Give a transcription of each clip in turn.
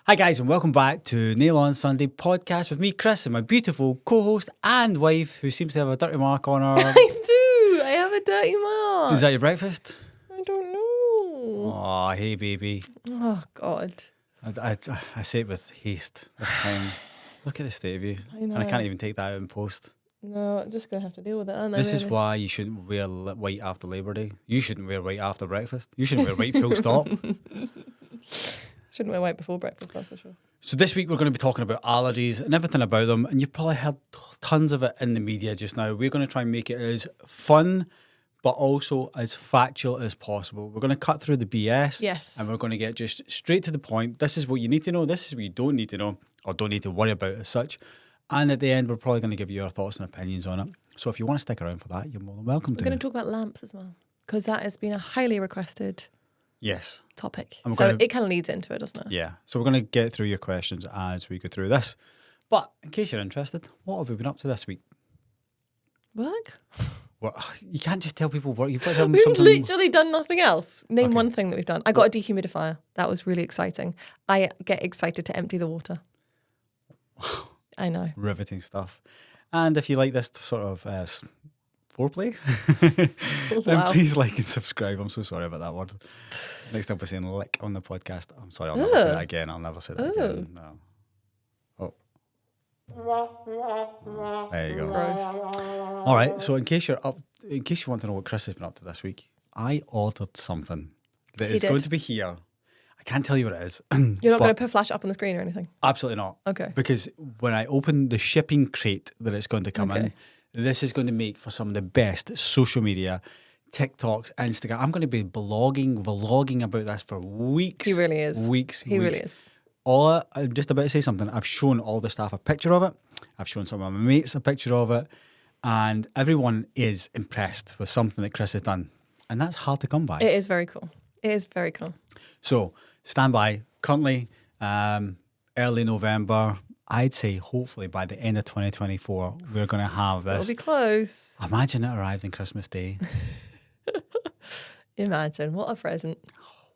Hi guys and welcome back to Nail On Sunday podcast with me, Chris, and my beautiful co-host and wife who seems to have a dirty mark on her. I do. I have a dirty mark. Is that your breakfast? I don't know. Oh, hey baby. Oh, God. I say it with haste this time. Look at the state of you. I know. And I can't even take that out in post. No, I'm just going to have to deal with it, aren't I? This is really? why you shouldn't wear white after Labour Day. You shouldn't wear white after breakfast. You shouldn't wear white full stop. Shouldn't wear white before breakfast, that's for sure. So this week we're going to be talking about allergies and everything about them, and you've probably heard tons of it in the media just now. We're going to try and make it as fun but also as factual as possible. We're going to cut through the BS. Yes. And we're going to get just straight to the point. This is what you need to know. This is what you don't need to know or don't need to worry about as such. And at the end, we're probably going to give you our thoughts and opinions on it. So if you want to stick around for that, you're more than welcome to. We're going to talk about lamps as well, because that has been a highly requested topic. So it kind of leads into it, doesn't it? Yeah. So we're going to get through your questions as we go through this. But in case you're interested, what have we been up to this week? Work? Well, you can't just tell people work. You've got to tell them We've something. literally done nothing else. Name Okay. one thing that we've done. I got a dehumidifier. That was really exciting. I get excited to empty the water. I know. Riveting stuff. And if you like this sort of foreplay, then Wow. please like and subscribe. I'm so sorry about that word. Next time we're saying lick on the podcast. I'm sorry, I'll never say that again. I'll never say that again. No. Oh. There you go. Gross. All right. So in case you want to know what Chris has been up to this week, I ordered something that He is did. going to be here. I can't tell you what it is. You're not but going to flash it up on the screen or anything? absolutely not. Okay. Because when I open the shipping crate that it's going to come in, this is going to make for some of the best social media, TikToks, Instagram. I'm going to be vlogging about this for weeks. He really is. Weeks. He really is. I'm just about to say something. I've shown all the staff a picture of it. I've shown some of my mates a picture of it. And everyone is impressed with something that Chris has done. And that's hard to come by. It is very cool. It is very cool. So stand by. Currently, early November. I'd say hopefully by the end of 2024, we're going to have It'll this. be close. Imagine it arrives on Christmas Day. Imagine. What a present.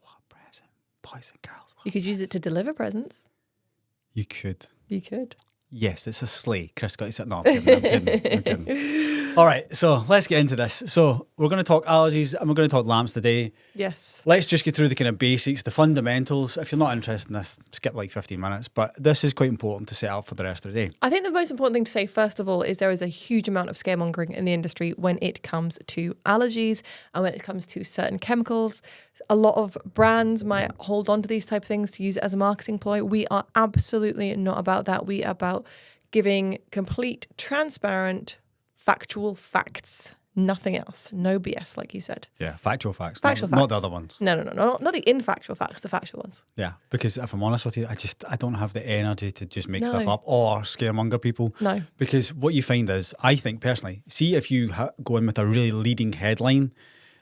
What a present. Boys and girls. You could use it to deliver presents. You could. You could. Yes, it's a sleigh. Chris got his... No, I'm kidding. I'm kidding. All right, so let's get into this. So we're going to talk allergies and we're going to talk lamps today. Yes. Let's just get through the kind of basics, the fundamentals. If you're not interested in this, skip like 15 minutes. But this is quite important to set up for the rest of the day. I think the most important thing to say, first of all, is there is a huge amount of scaremongering in the industry when it comes to allergies and when it comes to certain chemicals. A lot of brands might hold on to these type of things to use it as a marketing ploy. We are absolutely not about that. We are about giving complete, transparent, factual facts. Nothing else. No BS, like you said. Yeah, factual facts. Factual Not facts. the other ones. No, not the infactual facts, the factual ones. Yeah, because if I'm honest with you, I don't have the energy to just make No. stuff up or scaremonger people. No. Because what you find is, I think personally, see if you go in with a really leading headline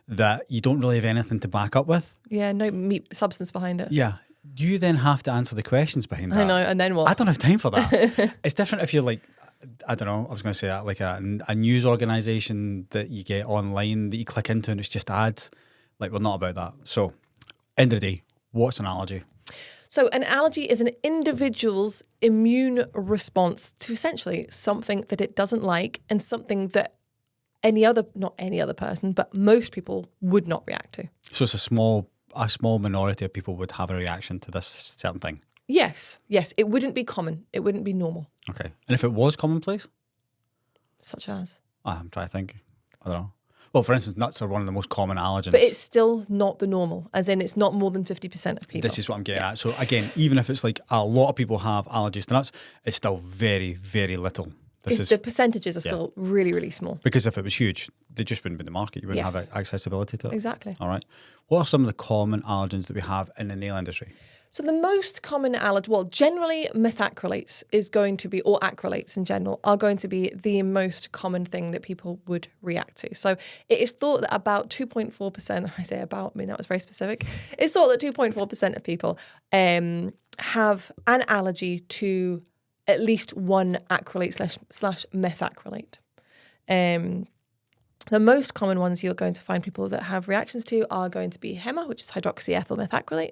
that you don't really have anything to back up with. Yeah, no meat substance behind it. Yeah, you then have to answer the questions behind that. I know, and then what? I don't have time for that. It's different if you're like, I don't know, I was going to say that, like a news organisation that you get online that you click into and it's just ads. Like, we're not about that. So, end of the day, what's an allergy? So an allergy is an individual's immune response to essentially something that it doesn't like and something that not any other person, but most people would not react to. So it's a small minority of people would have a reaction to this certain thing. Yes. It wouldn't be common. It wouldn't be normal. Okay. And if it was commonplace? Such as? I'm trying to think. I don't know. Well, for instance, nuts are one of the most common allergens. But it's still not the normal, as in it's not more than 50% of people. This is what I'm getting at. So again, even if it's like a lot of people have allergies to nuts, it's still very, very little. The percentages are still really, really small. Because if it was huge, they just wouldn't be in the market. You wouldn't Yes. have accessibility to it. Exactly. All right. What are some of the common allergens that we have in the nail industry? So the most common allergen, well, generally methacrylates is going to be, or acrylates in general, are going to be the most common thing that people would react to. So it is thought that about 2.4%, I say about, I mean, that was very specific. It's thought that 2.4% of people have an allergy to at least one acrylate slash methacrylate. The most common ones you're going to find people that have reactions to are going to be HEMA, which is hydroxyethyl methacrylate,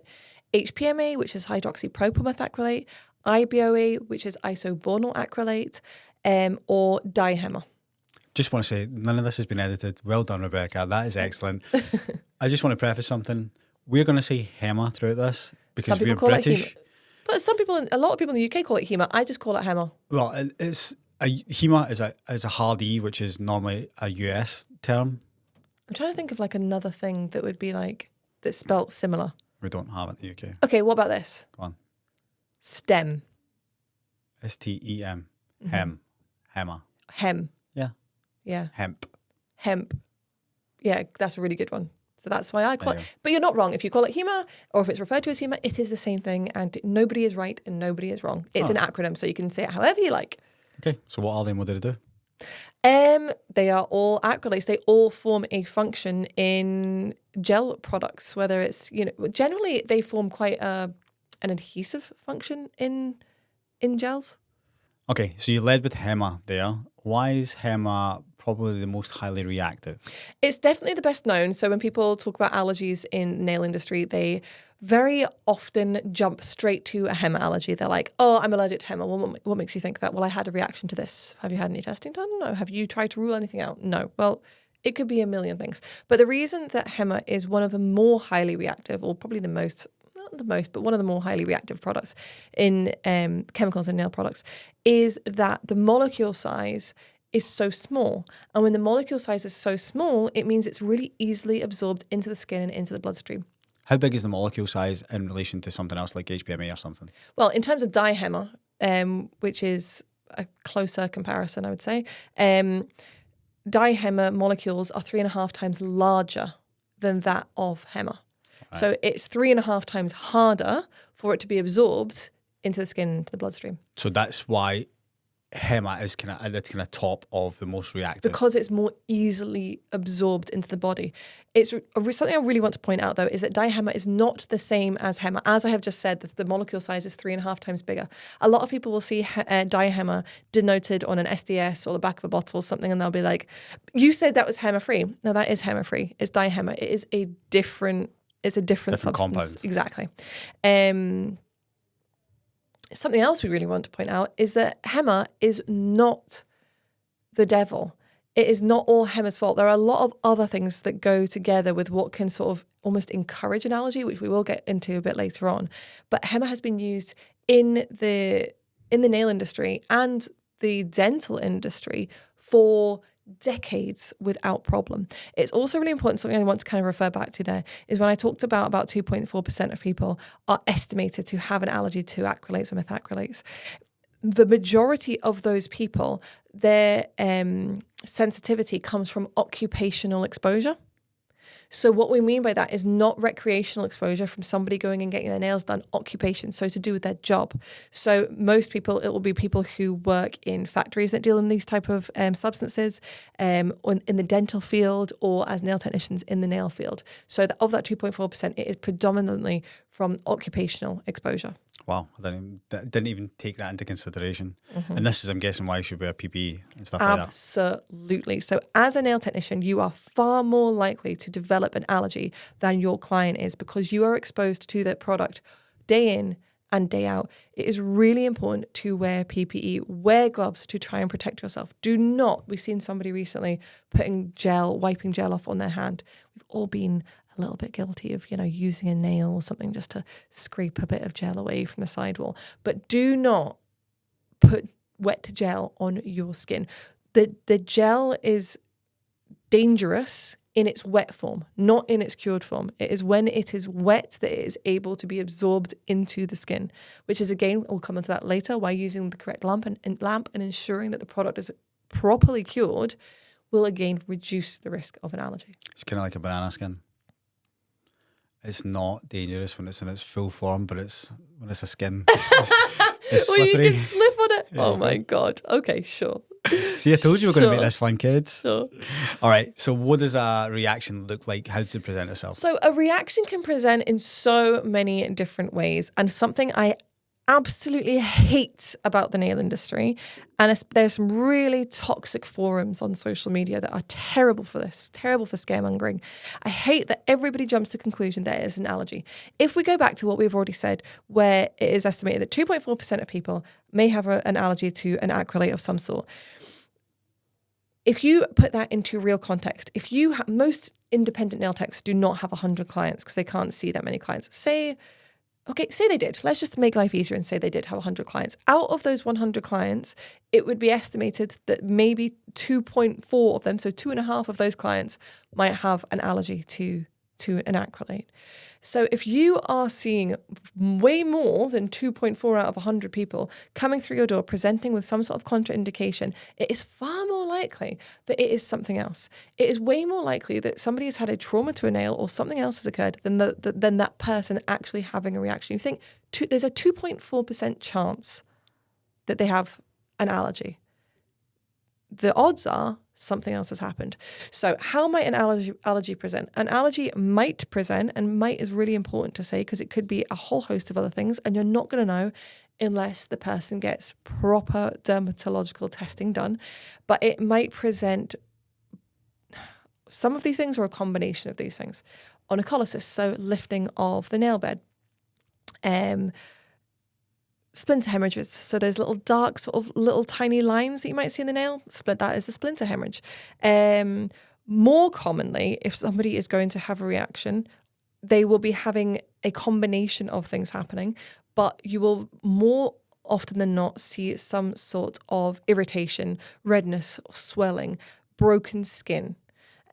HPMA, which is hydroxypropylmethacrylate, IBOA, which is isobornyl acrylate, or dihema. Just want to say, none of this has been edited. Well done, Rebecca. That is excellent. I just want to preface something. We're going to say HEMA throughout this because we're British. But a lot of people in the UK call it HEMA. I just call it HEMA. Well, HEMA is a hard E, which is normally a US term. I'm trying to think of like another thing that would be like, that's spelt similar. We don't have it in the UK. Okay, what about this? Go on. STEM. STEM. Hem. HEMA. Hem. Yeah. Yeah. Hemp. Yeah, that's a really good one. So that's why I call it. But you're not wrong. If you call it HEMA or if it's referred to as HEMA, it is the same thing and nobody is right and nobody is wrong. It's an acronym, so you can say it however you like. Okay, so what are they and what do they do? They are all acrylates. They all form a function in gel products, whether it's, generally they form quite an adhesive function in gels. Okay, so you led with HEMA there. Why is HEMA probably the most highly reactive? It's definitely the best known. So when people talk about allergies in nail industry, they very often jump straight to a HEMA allergy. They're like, oh, I'm allergic to HEMA. Well, what makes you think that? Well, I had a reaction to this. Have you had any testing done? No. Have you tried to rule anything out? No. Well, it could be a million things. But the reason that HEMA is one of the more highly reactive, or probably one of the more highly reactive products in chemicals and nail products, is that the molecule size is so small. And when the molecule size is so small, it means it's really easily absorbed into the skin and into the bloodstream. How big is the molecule size in relation to something else like HPMA or something? Well, in terms of dihema, which is a closer comparison, I would say, dihema molecules are 3.5 times larger than that of HEMA. Right. So it's 3.5 times harder for it to be absorbed into the skin, into the bloodstream. So that's why HEMA is kind of top of the most reactive. Because it's more easily absorbed into the body. It's something I really want to point out, though, is that dihema is not the same as HEMA. As I have just said, the molecule size is 3.5 times bigger. A lot of people will see dihema denoted on an SDS or the back of a bottle or something, and they'll be like, you said that was HEMA-free. No, that is HEMA-free. It's dihema. It is a different substance. Compound. Exactly. Something else we really want to point out is that HEMA is not the devil. It is not all HEMA's fault. There are a lot of other things that go together with what can sort of almost encourage an allergy, which we will get into a bit later on. But HEMA has been used in the nail industry and the dental industry for decades without problem. It's also really important, something I want to kind of refer back to there, is when I talked about 2.4% of people are estimated to have an allergy to acrylates or methacrylates. The majority of those people, their sensitivity comes from occupational exposure. So what we mean by that is not recreational exposure from somebody going and getting their nails done, occupation, so to do with their job. So most people, it will be people who work in factories that deal in these type of substances, in the dental field, or as nail technicians in the nail field. So of that 2.4%, it is predominantly from occupational exposure. Wow, I didn't even take that into consideration. Mm-hmm. And this is, I'm guessing, why you should wear PPE and stuff like that. Absolutely. So as a nail technician, you are far more likely to develop an allergy than your client is, because you are exposed to that product day in and day out. It is really important to wear PPE, wear gloves to try and protect yourself. Do not, we've seen somebody recently wiping gel off on their hand. We've all been a little bit guilty of, using a nail or something just to scrape a bit of gel away from the sidewall. But do not put wet gel on your skin. The gel is dangerous in its wet form, not in its cured form. It is when it is wet that it is able to be absorbed into the skin, which is, again, we'll come into that later, why using the correct lamp and ensuring that the product is properly cured will, again, reduce the risk of an allergy. It's kind of like a banana skin. It's not dangerous when it's in its full form, but when it's a skin, it's well, slippery. You can slip on it. Yeah. Oh my God. Okay, sure. See, I told you we're going to make this fun, kids. Sure. All right. So what does a reaction look like? How does it present itself? So a reaction can present in so many different ways. And something I absolutely hate about the nail industry, and there's some really toxic forums on social media that are terrible for this, terrible for scaremongering. I hate that everybody jumps to the conclusion that it is an allergy. If we go back to what we've already said, where it is estimated that 2.4% of people may have an allergy to an acrylate of some sort. If you put that into real context, if you most independent nail techs do not have 100 clients because they can't see that many clients. Say they did. Let's just make life easier and say they did have 100 clients. Out of those 100 clients, it would be estimated that maybe 2.4 of them, so 2.5 of those clients, might have an allergy to an acrylate. So if you are seeing way more than 2.4 out of 100 people coming through your door presenting with some sort of contraindication, it is far more likely that it is something else. It is way more likely that somebody has had a trauma to a nail or something else has occurred than that person actually having a reaction. You think there's a 2.4% chance that they have an allergy. The odds are something else has happened. So how might an allergy present? An allergy might present, and might is really important to say because it could be a whole host of other things, and you're not going to know unless the person gets proper dermatological testing done. But it might present some of these things or a combination of these things. Onycholysis, so lifting of the nail bed. Splinter hemorrhages. So there's little dark sort of little tiny lines that you might see in the nail. That is a splinter hemorrhage. More commonly, if somebody is going to have a reaction, they will be having a combination of things happening, but you will more often than not see some sort of irritation, redness, swelling, broken skin.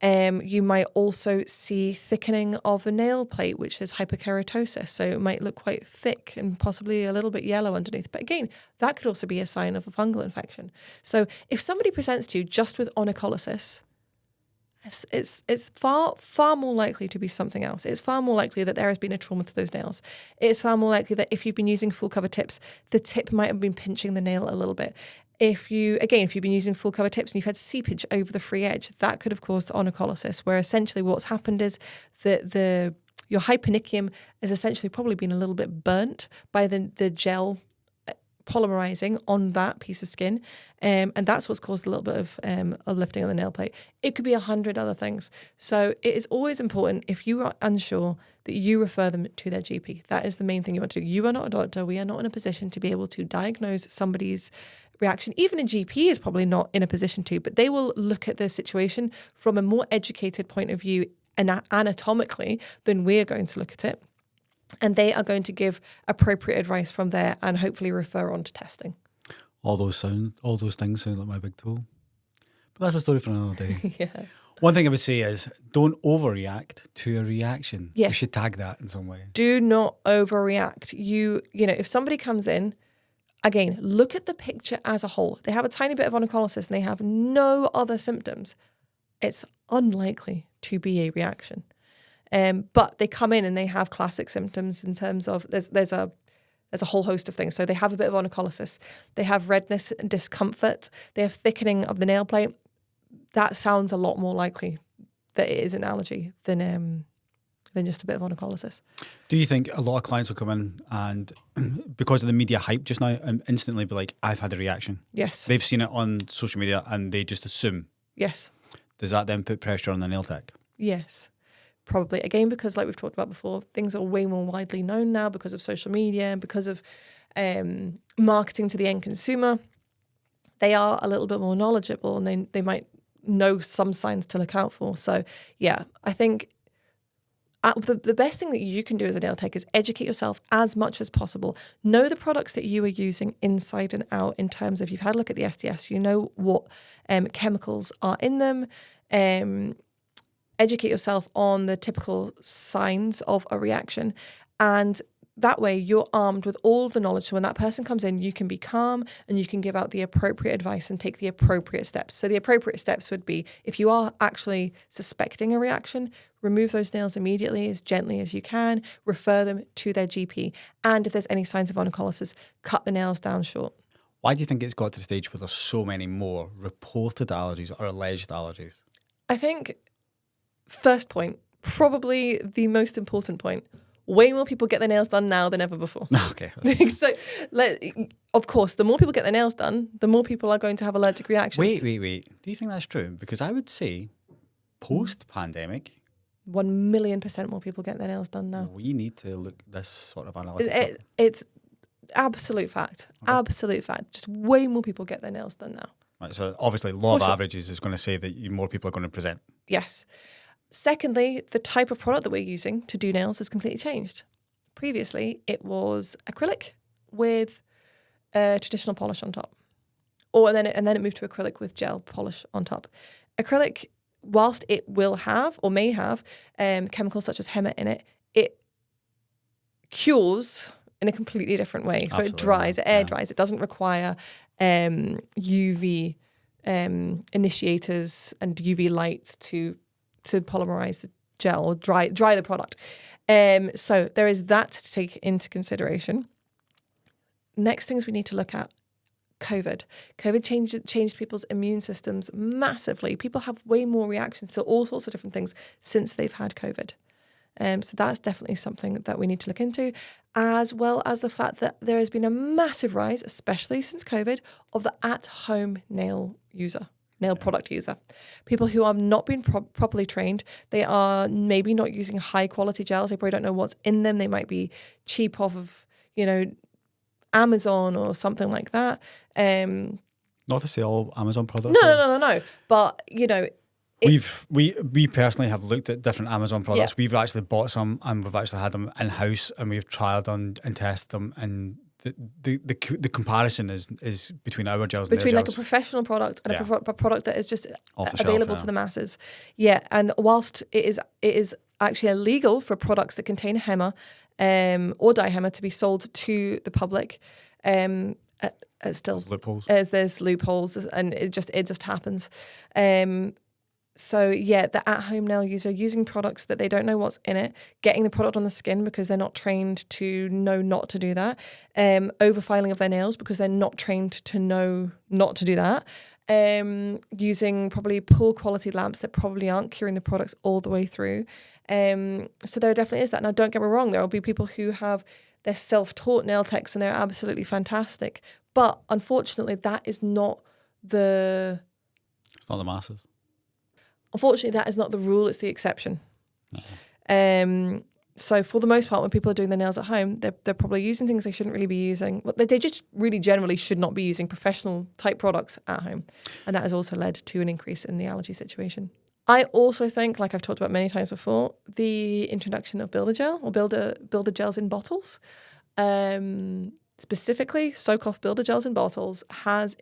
You might also see thickening of the nail plate, which is hyperkeratosis. So it might look quite thick and possibly a little bit yellow underneath. But again, that could also be a sign of a fungal infection. So if somebody presents to you just with onycholysis, it's far more likely to be something else. It's far more likely that there has been a trauma to those nails. It's far more likely that if you've been using full cover tips, the tip might have been pinching the nail a little bit. If you've been using full cover tips and you've had seepage over the free edge, that could have caused onycholysis, where essentially what's happened is that your hypernychium has essentially probably been a little bit burnt by the gel polymerizing on that piece of skin, and that's what's caused a little bit of lifting on the nail plate. It could be 100 other things. So it is always important, if you are unsure, that you refer them to their GP. That is the main thing you want to do. You are not a doctor. We are not in a position to be able to diagnose somebody's reaction. Even a GP is probably not in a position to, but they will look at the situation from a more educated point of view and anatomically than we're going to look at it. And they are going to give appropriate advice from there and hopefully refer on to testing. All those things sound like my big toe. But that's a story for another day. Yeah. One thing I would say is don't overreact to a reaction. Yes. You should tag that in some way. Do not overreact. You know, if somebody comes in, again, look at the picture as a whole. They have a tiny bit of onycholysis and they have no other symptoms. It's unlikely to be a reaction. But they come in and they have classic symptoms in terms of there's a whole host of things. So they have a bit of onycholysis. They have redness and discomfort. They have thickening of the nail plate. That sounds a lot more likely that it is an allergy than just a bit of onycholysis. Do you think a lot of clients will come in and because of the media hype just now instantly be like, I've had a reaction? Yes. They've seen it on social media and they just assume. Yes. Does that then put pressure on the nail tech? Yes. Probably. Again, because like we've talked about before, things are way more widely known now because of social media and because of marketing to the end consumer. They are a little bit more knowledgeable and they might know some signs to look out for. So yeah, I think the best thing that you can do as a nail tech is educate yourself as much as possible. Know the products that you are using inside and out in terms of you've had a look at the SDS, you know what chemicals are in them. Educate yourself on the typical signs of a reaction. And that way you're armed with all of the knowledge. So when that person comes in, you can be calm and you can give out the appropriate advice and take the appropriate steps. So the appropriate steps would be, if you are actually suspecting a reaction, remove those nails immediately as gently as you can, refer them to their GP. And if there's any signs of onycholysis, cut the nails down short. Why do you think it's got to the stage where there's so many more reported allergies or alleged allergies? I think, first point, probably the most important point, way more people get their nails done now than ever before. Okay. So, of course, the more people get their nails done, the more people are going to have allergic reactions. Wait. Do you think that's true? Because I would say post-pandemic, 1,000,000% more people get their nails done now. we need to look this sort of analytics up. It's absolute fact. Okay. Absolute fact. Just way more people get their nails done now. Right, so obviously law of averages is going to say that more people are going to present. Yes. Secondly, the type of product that we're using to do nails has completely changed. Previously, it was acrylic with traditional polish on top. And then it moved to acrylic with gel polish on top. Acrylic, whilst it will have or may have chemicals such as HEMA in it, it cures in a completely different way. So it dries, it air dries. It doesn't require UV initiators and UV lights to polymerize the gel or dry the product. So there is that to take into consideration. Next things we need to look at, COVID. COVID changed people's immune systems massively. People have way more reactions to all sorts of different things since they've had COVID. So that's definitely something that we need to look into, as well as the fact that there has been a massive rise, especially since COVID, of the at-home nail product user. People who have not been properly trained, they are maybe not using high-quality gels. They probably don't know what's in them. They might be cheap off of, Amazon or something like that. Not to say all Amazon products. No. But, we personally have looked at different Amazon products. Yeah. We've actually bought some and we've actually had them in-house and we've trialed them and tested them, and the comparison is between our gels and between their like gels. A professional product and a product that is just shelf, available to the masses. Yeah, and whilst it is actually illegal for products that contain HEMA or diHEMA to be sold to the public, still there's loopholes, and it just happens. So yeah, the at-home nail user using products that they don't know what's in it, getting the product on the skin because they're not trained to know not to do that, overfiling of their nails because they're not trained to know not to do that, using probably poor quality lamps that probably aren't curing the products all the way through. So there definitely is that. Now, don't get me wrong, there will be people who have they're self-taught nail techs and they're absolutely fantastic, but unfortunately, that is not the. It's not the masses. Unfortunately, that is not the rule, it's the exception. Yeah. So for the most part, when people are doing their nails at home, they're probably using things they shouldn't really be using. Well, they just really generally should not be using professional type products at home. And that has also led to an increase in the allergy situation. I also think, like I've talked about many times before, the introduction of builder gel or builder gels in bottles, specifically soak-off builder gels in bottles, has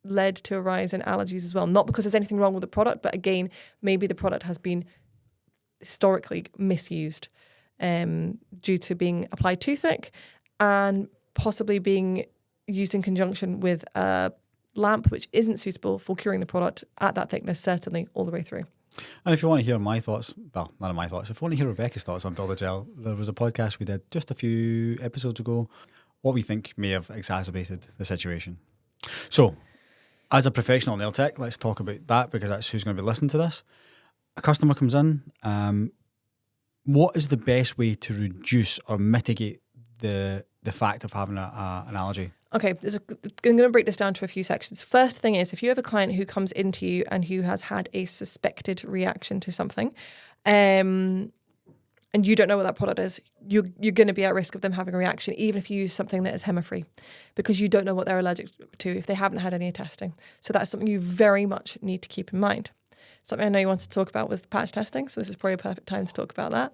led to a rise in allergies as well. Not because there's anything wrong with the product, but again, maybe the product has been historically misused due to being applied too thick and possibly being used in conjunction with a lamp which isn't suitable for curing the product at that thickness, certainly all the way through. And if you want to hear my thoughts, well, none of my thoughts, if you want to hear Rebecca's thoughts on builder gel, there was a podcast we did just a few episodes ago, what we think may have exacerbated the situation. So, as a professional nail tech, let's talk about that because that's who's going to be listening to this. A customer comes in. What is the best way to reduce or mitigate the fact of having an allergy? Okay, I'm going to break this down to a few sections. First thing is, if you have a client who comes into you and who has had a suspected reaction to something, and you don't know what that product is, you're going to be at risk of them having a reaction, even if you use something that is HEMA-free, because you don't know what they're allergic to if they haven't had any testing. So that's something you very much need to keep in mind. Something I know you wanted to talk about was the patch testing, so this is probably a perfect time to talk about that.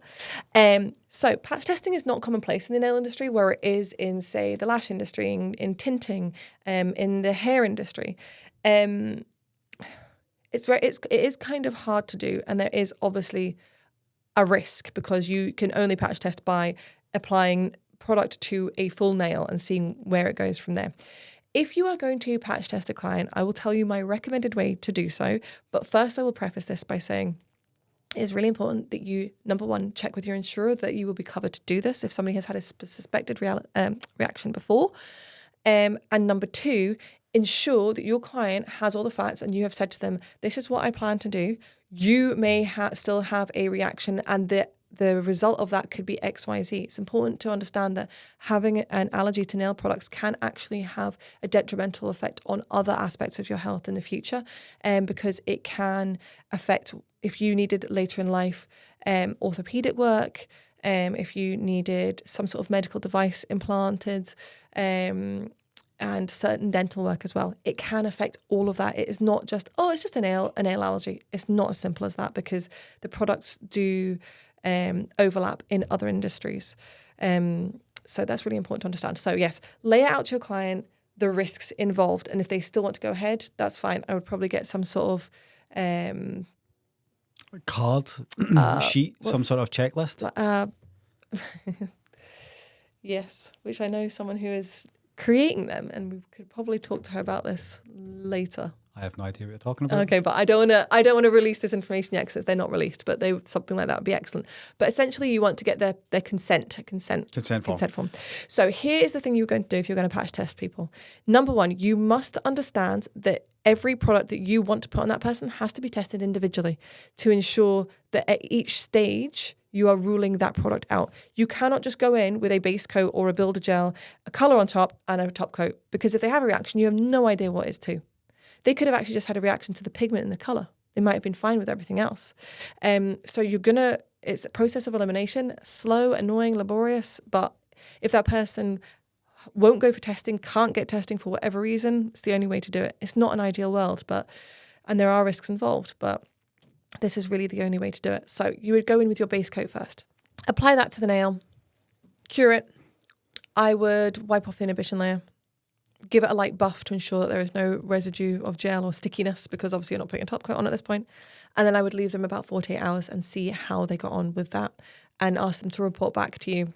So patch testing is not commonplace in the nail industry where it is in, say, the lash industry, in tinting, in the hair industry. It is kind of hard to do, and there is obviously a risk because you can only patch test by applying product to a full nail and seeing where it goes from there. If you are going to patch test a client, I will tell you my recommended way to do so. But first, I will preface this by saying it's really important that you, number one, check with your insurer that you will be covered to do this if somebody has had a suspected reaction before. And number two, ensure that your client has all the facts and you have said to them, this is what I plan to do. You may still have a reaction, and the result of that could be XYZ. It's important to understand that having an allergy to nail products can actually have a detrimental effect on other aspects of your health in the future, because it can affect, if you needed later in life orthopedic work, if you needed some sort of medical device implanted, and certain dental work as well. It can affect all of that. It is not just, it's just a nail allergy. It's not as simple as that, because the products do overlap in other industries. So that's really important to understand. So yes, lay out to your client the risks involved. And if they still want to go ahead, that's fine. I would probably get some sort of card, sheet, some sort of checklist. Yes, which I know someone who is creating them, and we could probably talk to her about this later. I have no idea what you're talking about. Okay, but I don't want to release this information yet because they're not released. But something like that would be excellent. But essentially, you want to get their consent form. So here is the thing you're going to do if you're going to patch test people. Number one, you must understand that every product that you want to put on that person has to be tested individually to ensure that at each stage you are ruling that product out. You cannot just go in with a base coat or a builder gel, a colour on top and a top coat, because if they have a reaction, you have no idea what it is to. They could have actually just had a reaction to the pigment and the colour. They might have been fine with everything else. So it's a process of elimination, slow, annoying, laborious, but if that person won't go for testing, can't get testing for whatever reason, it's the only way to do it. It's not an ideal world, and there are risks involved, but this is really the only way to do it. So you would go in with your base coat first. Apply that to the nail. Cure it. I would wipe off the inhibition layer. Give it a light buff to ensure that there is no residue of gel or stickiness, because obviously you're not putting a top coat on at this point. And then I would leave them about 48 hours and see how they got on with that, and ask them to report back to you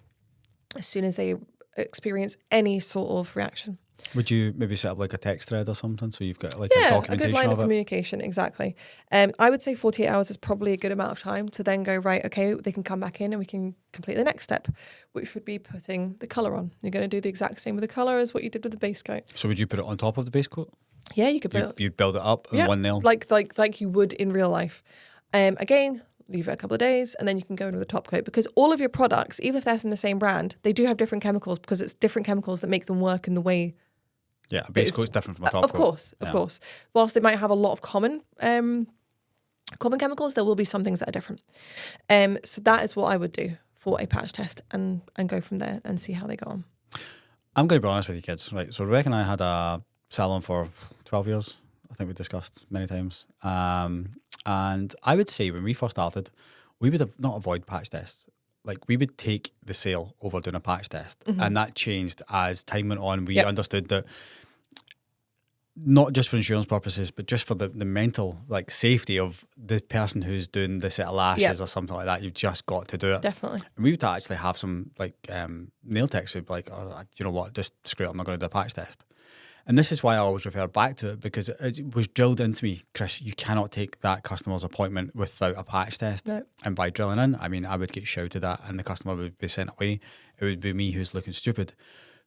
as soon as they experience any sort of reaction. Would you maybe set up like a text thread or something so you've got like a documentation a good line of it? communication, exactly. I would say 48 hours is probably a good amount of time to then go, right, okay, they can come back in and we can complete the next step, which would be putting the colour on. You're going to do the exact same with the colour as what you did with the base coat. So would you put it on top of the base coat? Yeah, you could put it. You'd build it up in one nail? Like you would in real life. Again, leave it a couple of days and then you can go in with a top coat, because all of your products, even if they're from the same brand, they do have different chemicals, because it's different chemicals that make them work in the way. Yeah, a base coat's different from a top coat. Of course. Whilst they might have a lot of common chemicals, there will be some things that are different. So that is what I would do for a patch test, and go from there and see how they go on. I'm going to be honest with you kids, right? So Rebecca and I had a salon for 12 years. I think we discussed many times. And I would say when we first started, we would have not avoid patch tests. Like we would take the sale over doing a patch test. Mm-hmm. And that changed as time went on. We understood that not just for insurance purposes, but just for the mental like safety of the person who's doing the set of lashes or something like that, you've just got to do it. Definitely. And we would actually have some like nail techs who'd be like, oh, you know what, just screw it, I'm not going to do a patch test. And this is why I always refer back to it, because it was drilled into me, Chris, you cannot take that customer's appointment without a patch test. No. And by drilling in, I mean, I would get shouted at and the customer would be sent away. It would be me who's looking stupid.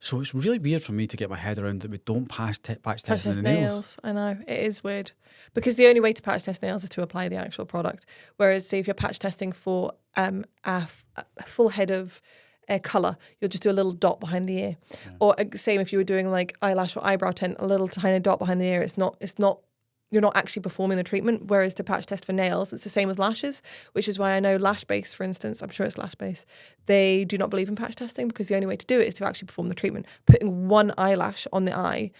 So it's really weird for me to get my head around that we don't patch test in the nails. I know, it is weird. Because the only way to patch test nails is to apply the actual product. Whereas, say, if you're patch testing for a full head of colour, you'll just do a little dot behind the ear. Yeah. Or same if you were doing like eyelash or eyebrow tint, a little tiny dot behind the ear. It's not you're not actually performing the treatment. Whereas to patch test for nails, it's the same with lashes, which is why I know Lash Base, for instance, I'm sure it's Lash Base, they do not believe in patch testing, because the only way to do it is to actually perform the treatment. Putting one eyelash on the eye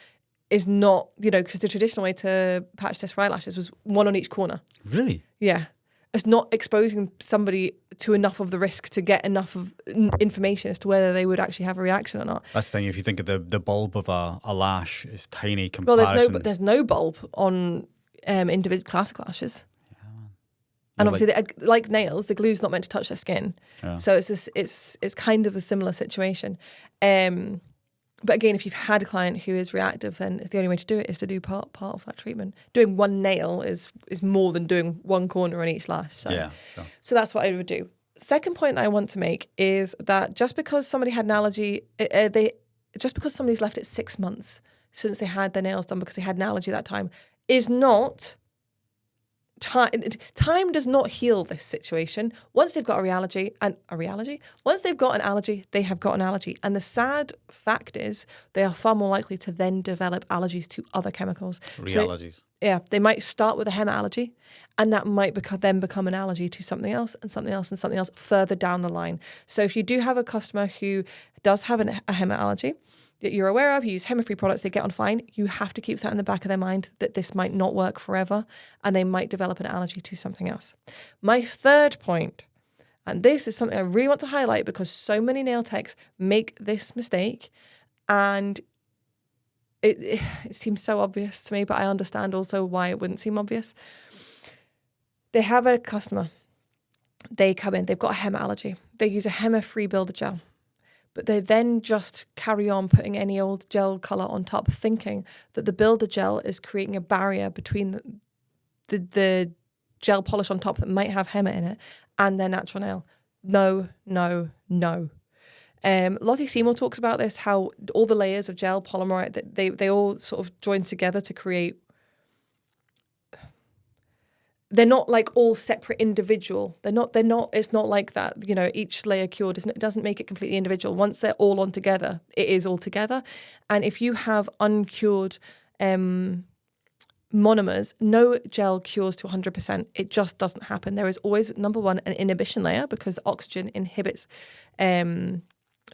is not, because the traditional way to patch test for eyelashes was one on each corner. Really? Yeah. It's not exposing somebody to enough of the risk to get enough of information as to whether they would actually have a reaction or not. That's the thing. If you think of the bulb of a lash is tiny comparison. Well, there's no bulb on individual classic lashes. Yeah, man. And obviously, like nails, the glue's not meant to touch their skin. Yeah. So it's kind of a similar situation. But again, if you've had a client who is reactive, then the only way to do it is to do part of that treatment. Doing one nail is more than doing one corner on each lash. So, yeah, sure. So that's what I would do. Second point that I want to make is that just because somebody had an allergy, just because somebody's left it 6 months since they had their nails done because they had an allergy that time, is not Time does not heal this situation. Once they've got once they've got an allergy, they have got an allergy. And the sad fact is they are far more likely to then develop allergies to other chemicals. Allergies. Yeah, they might start with a HEMA allergy, and that might then become an allergy to something else and something else and something else further down the line. So if you do have a customer who does have a HEMA allergy that you're aware of, you use HEMA-free products, they get on fine, you have to keep that in the back of their mind that this might not work forever and they might develop an allergy to something else. My third point, and this is something I really want to highlight because so many nail techs make this mistake, and it seems so obvious to me, but I understand also why it wouldn't seem obvious. They have a customer, they come in, they've got a HEMA allergy, they use a HEMA-free builder gel, but they then just carry on putting any old gel colour on top, thinking that the builder gel is creating a barrier between the gel polish on top that might have HEMA in it and their natural nail. No, no, no. Lottie Seymour talks about this, how all the layers of gel polymer, they all sort of join together to create. They're not like all separate individual. They're not, it's not like that, you know, each layer cured, it doesn't make it completely individual. Once they're all on together, it is all together. And if you have uncured monomers, no gel cures to 100%. It just doesn't happen. There is always, number one, an inhibition layer because oxygen inhibits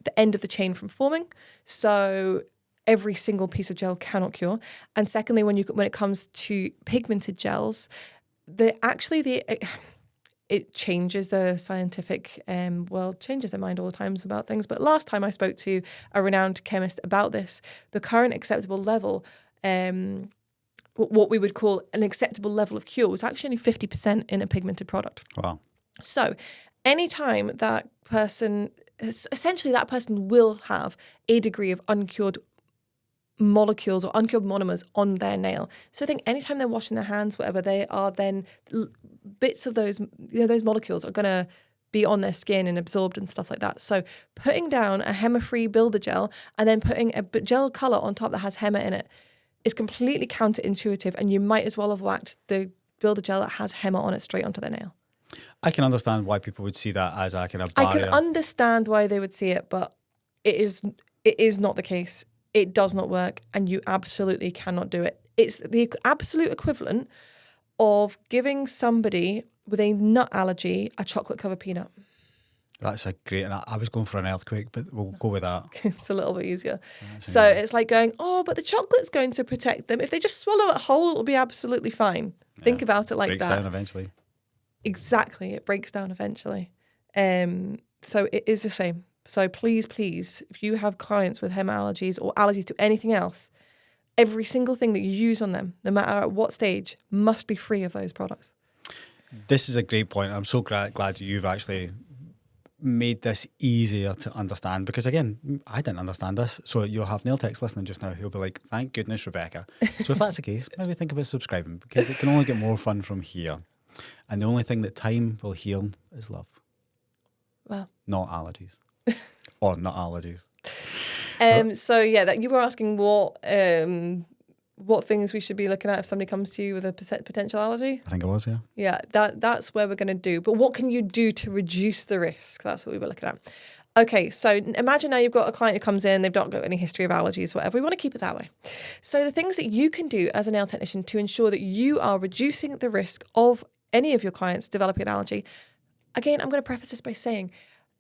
the end of the chain from forming. So every single piece of gel cannot cure. And secondly, when it comes to pigmented gels, it changes the scientific world, changes their mind all the times about things. But last time I spoke to a renowned chemist about this, the current acceptable level, what we would call an acceptable level of cure, was actually only 50% in a pigmented product. Wow. So anytime that person will have a degree of uncured molecules or uncured monomers on their nail. So I think anytime they're washing their hands, whatever, they are then bits of those, those molecules are going to be on their skin and absorbed and stuff like that. So putting down a HEMA-free builder gel and then putting a gel colour on top that has HEMA in it is completely counterintuitive, and you might as well have whacked the builder gel that has HEMA on it straight onto their nail. I can understand why people would see that as a kind of barrier. I can understand why they would see it, but it is not the case. It does not work, and you absolutely cannot do it. It's the absolute equivalent of giving somebody with a nut allergy a chocolate-covered peanut. That's a great, and I was going for an earthquake, but we'll go with that. It's a little bit easier. So it's like going, but the chocolate's going to protect them. If they just swallow it whole, it'll be absolutely fine. Yeah. Think about it like that. Breaks down eventually. Exactly, it breaks down eventually. So it is the same. So please, if you have clients with HEMA allergies or allergies to anything else, every single thing that you use on them, no matter at what stage, must be free of those products. This is a great point. I'm so glad you've actually made this easier to understand, because again, I didn't understand this. So you'll have nail techs listening just now who'll be like, thank goodness, Rebecca. So if that's the case, maybe think about subscribing, because it can only get more fun from here. And the only thing that time will heal is love. Well, not allergies. Or not allergies. So yeah, that you were asking what things we should be looking at if somebody comes to you with a potential allergy. I think it was, yeah. Yeah, that's where we're going to do. But what can you do to reduce the risk? That's what we were looking at. Okay, so imagine now you've got a client who comes in, they've not got any history of allergies, whatever. We want to keep it that way. So the things that you can do as a nail technician to ensure that you are reducing the risk of any of your clients developing an allergy. Again, I'm going to preface this by saying,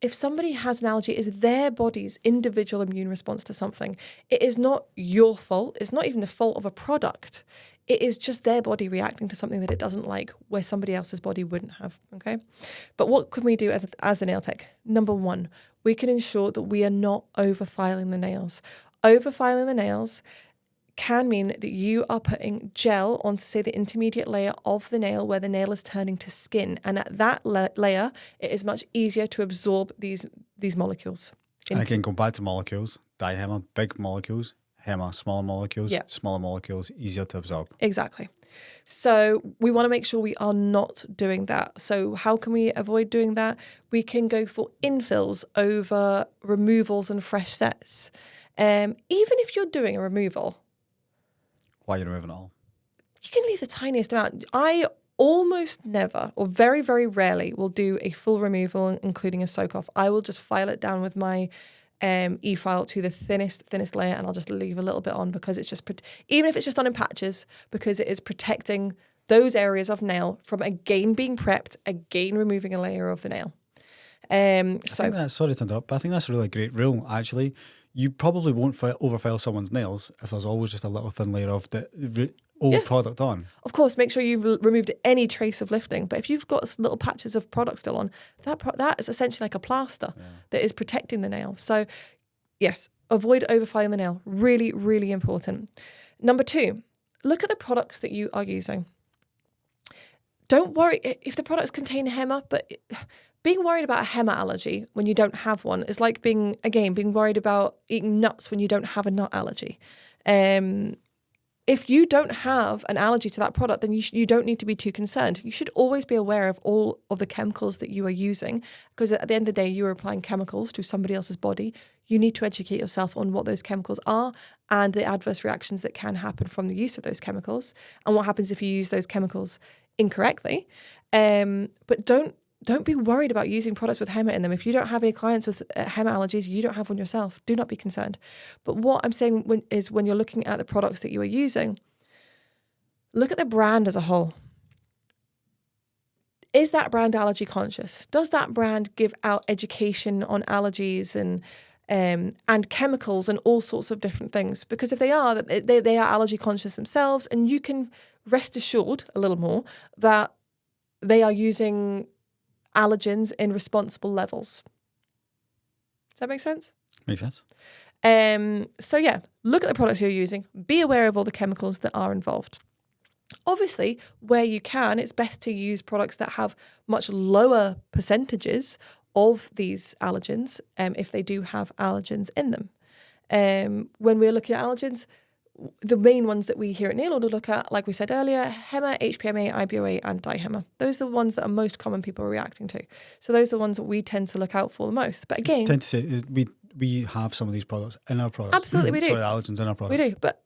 if somebody has an allergy, it is their body's individual immune response to something. It is not your fault. It's not even the fault of a product. It is just their body reacting to something that it doesn't like, where somebody else's body wouldn't have, okay? But what can we do as a nail tech? Number one, we can ensure that we are not over-filing the nails. Over-filing the nails can mean that you are putting gel onto, say, the intermediate layer of the nail where the nail is turning to skin. And at that layer, it is much easier to absorb these molecules. And again, go back to molecules. Dihema, big molecules. HEMA, smaller molecules. Yeah. Smaller molecules, easier to absorb. Exactly. So we want to make sure we are not doing that. So how can we avoid doing that? We can go for infills over removals and fresh sets. Even if you're doing a removal, why are you removing it all? You can leave the tiniest amount. I almost never, or very, very rarely, will do a full removal, including a soak off. I will just file it down with my e-file to the thinnest layer, and I'll just leave a little bit on, because it's just, even if it's just on in patches, because it is protecting those areas of nail from again being prepped, again removing a layer of the nail. Sorry to interrupt, but I think that's a really great rule, actually. You probably won't overfile someone's nails if there's always just a little thin layer of the old product on. Of course, make sure you've removed any trace of lifting. But if you've got little patches of product still on, that is essentially like a plaster that is protecting the nail. So, yes, avoid overfiling the nail. Really, really important. Number 2, look at the products that you are using. Don't worry if the products contain HEMA, but being worried about a HEMA allergy when you don't have one is like being worried about eating nuts when you don't have a nut allergy. If you don't have an allergy to that product, then you don't need to be too concerned. You should always be aware of all of the chemicals that you are using, because at the end of the day, you are applying chemicals to somebody else's body. You need to educate yourself on what those chemicals are and the adverse reactions that can happen from the use of those chemicals, and what happens if you use those chemicals incorrectly. But don't be worried about using products with HEMA in them. If you don't have any clients with HEMA allergies, you don't have one yourself, do not be concerned. But what I'm saying when you're looking at the products that you are using, look at the brand as a whole. Is that brand allergy conscious? Does that brand give out education on allergies and chemicals and all sorts of different things? Because if they are, they are allergy conscious themselves, and you can rest assured a little more that they are using allergens in responsible levels. Does that make sense? Makes sense. So yeah, look at the products you're using. Be aware of all the chemicals that are involved. Obviously, where you can, it's best to use products that have much lower percentages of these allergens, if they do have allergens in them. When we're looking at allergens, the main ones that we here at Nail Order look at, like we said earlier, HEMA, HPMA, IBOA, and DiHEMA. Those are the ones that are most common people are reacting to. So those are the ones that we tend to look out for the most. But again, tend to say we have some of these products in our products. Absolutely, we do. Sorry, allergens in our products. We do, but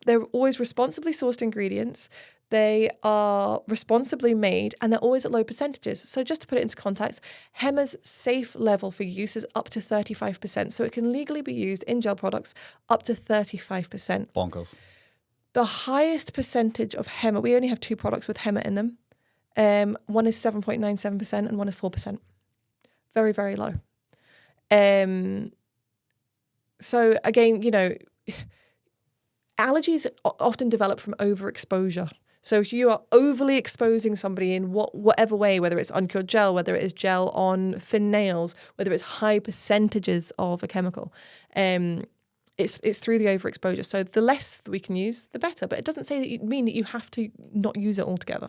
they're always responsibly sourced ingredients. They are responsibly made, and they're always at low percentages. So just to put it into context, HEMA's safe level for use is up to 35%. So it can legally be used in gel products up to 35%. Bonkers. The highest percentage of HEMA, we only have 2 products with HEMA in them. One is 7.97% and one is 4%. Very, very low. So again, allergies often develop from overexposure. So if you are overly exposing somebody in whatever way, whether it's uncured gel, whether it is gel on thin nails, whether it's high percentages of a chemical, it's through the overexposure. So the less that we can use, the better. But it doesn't mean that you have to not use it altogether.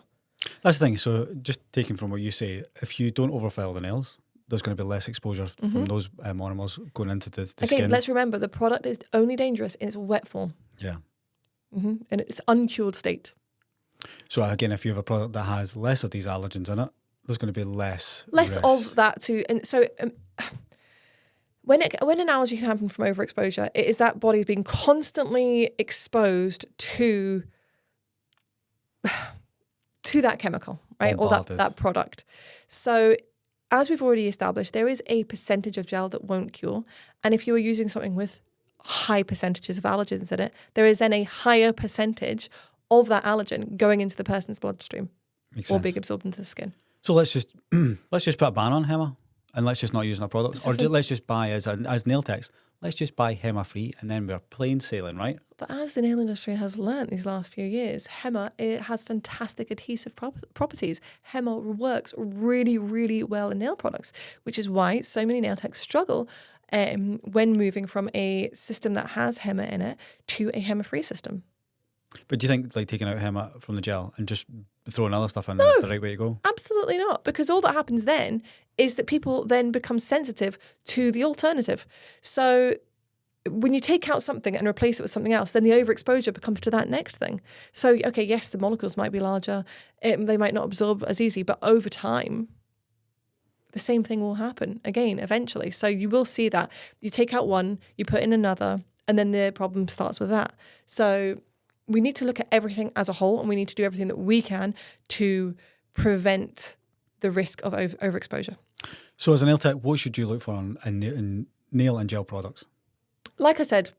That's the thing. So just taking from what you say, if you don't overfile the nails, there's going to be less exposure from those monomers going into the skin. Again, let's remember the product is only dangerous in its wet form. Yeah. In its uncured state. So again, if you have a product that has less of these allergens in it, there's going to be less risk of that too. And so when an allergy can happen from overexposure, it is that body being constantly exposed to that chemical, right? Bombarded. Or that product. So as we've already established, there is a percentage of gel that won't cure. And if you are using something with high percentages of allergens in it, there is then a higher percentage of that allergen going into the person's bloodstream or being absorbed into the skin. So let's just put a ban on HEMA and let's just not use our products, or let's just buy as nail techs, let's just buy HEMA free, and then we're plain sailing, right? But as the nail industry has learnt these last few years, HEMA, it has fantastic adhesive properties. HEMA works really, really well in nail products, which is why so many nail techs struggle when moving from a system that has HEMA in it to a HEMA-free system. But do you think like taking out HEMA from the gel and just throwing other stuff in is the right way to go? Absolutely not, because all that happens then is that people then become sensitive to the alternative. So when you take out something and replace it with something else, then the overexposure becomes to that next thing. So, okay, yes, the molecules might be larger, they might not absorb as easy, but over time, the same thing will happen again eventually. So you will see that. You take out one, you put in another, and then the problem starts with that. So we need to look at everything as a whole, and we need to do everything that we can to prevent the risk of overexposure. So as a nail tech, what should you look for in nail and gel products? Like I said,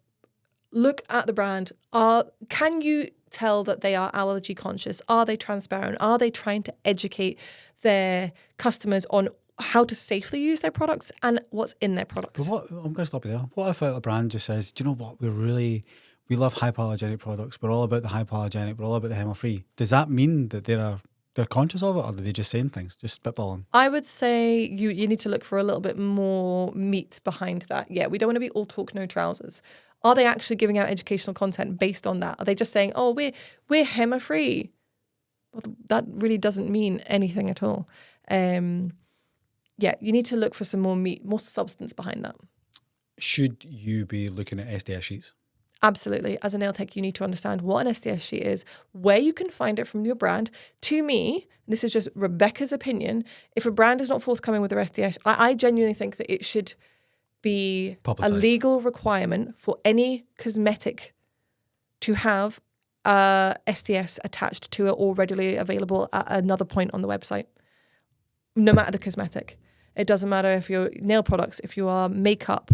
look at the brand. Can you tell that they are allergy conscious? Are they transparent? Are they trying to educate their customers on how to safely use their products and what's in their products? But I'm going to stop you there. What if a brand just says, do you know what, we love hypoallergenic products. We're all about the hypoallergenic. We're all about the HEMA-free. Does that mean that they're conscious of it, or are they just saying things, just spitballing? I would say you need to look for a little bit more meat behind that. Yeah, we don't want to be all talk, no trousers. Are they actually giving out educational content based on that? Are they just saying, oh, we're HEMA-free? Well, that really doesn't mean anything at all. Yeah, you need to look for some more meat, more substance behind that. Should you be looking at SDS sheets? Absolutely. As a nail tech, you need to understand what an SDS sheet is, where you can find it from your brand. To me, this is just Rebecca's opinion, if a brand is not forthcoming with their SDS, I genuinely think that it should be publicized. A legal requirement for any cosmetic to have SDS attached to it or readily available at another point on the website, no matter the cosmetic. It doesn't matter if you're nail products, if you are makeup,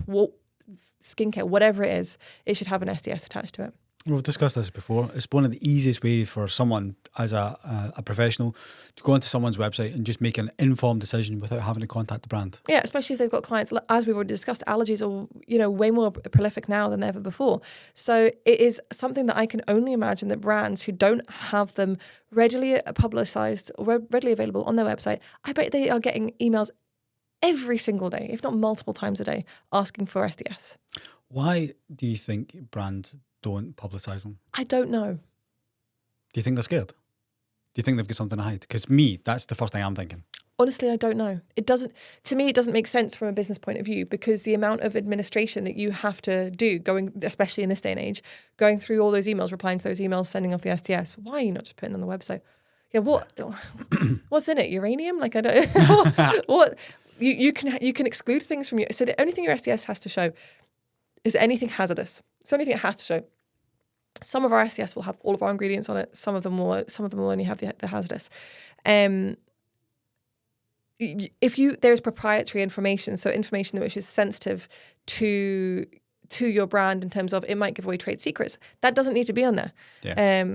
skincare, whatever it is, it should have an SDS attached to it. We've discussed this before. It's one of the easiest ways for someone as a professional to go onto someone's website and just make an informed decision without having to contact the brand. Yeah, especially if they've got clients, as we've already discussed, allergies are way more prolific now than ever before. So it is something that I can only imagine that brands who don't have them readily publicized or readily available on their website, I bet they are getting emails every single day, if not multiple times a day, asking for SDS. Why do you think brands don't publicise them? I don't know. Do you think they're scared? Do you think they've got something to hide? Because that's the first thing I'm thinking. Honestly, I don't know. To me, it doesn't make sense from a business point of view, because the amount of administration that you have to do, especially in this day and age, going through all those emails, replying to those emails, sending off the SDS. Why are you not just putting it on the website? Yeah, what's in it? Uranium? Like, I don't. What? You can exclude things from you. So the only thing your SDS has to show is anything hazardous. It's the only thing it has to show. Some of our SDS will have all of our ingredients on it. Some of them will only have the hazardous. There's proprietary information, so information which is sensitive to your brand in terms of it might give away trade secrets, that doesn't need to be on there. Yeah.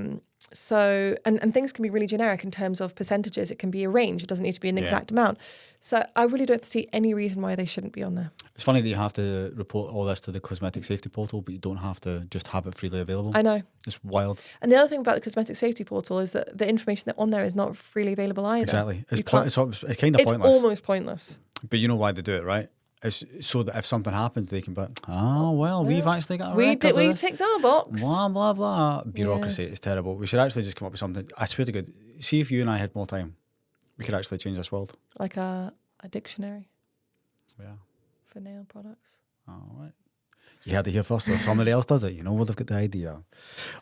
So things can be really generic in terms of percentages. It can be a range. It doesn't need to be an exact amount. So I really don't see any reason why they shouldn't be on there. It's funny that you have to report all this to the cosmetic safety portal, but you don't have to just have it freely available. I know. It's wild. And the other thing about the cosmetic safety portal is that the information that's on there is not freely available either. Exactly. It's kind of pointless. It's almost pointless. But you know why they do it, right? It's so that if something happens, they can be, we've actually got a record. We ticked our box. Blah, blah, blah. Bureaucracy is terrible. We should actually just come up with something. I swear to God, see if you and I had more time, we could actually change this world. Like a dictionary. Yeah. For nail products. All right. You had to hear first, so if somebody else does it, well, they've got the idea.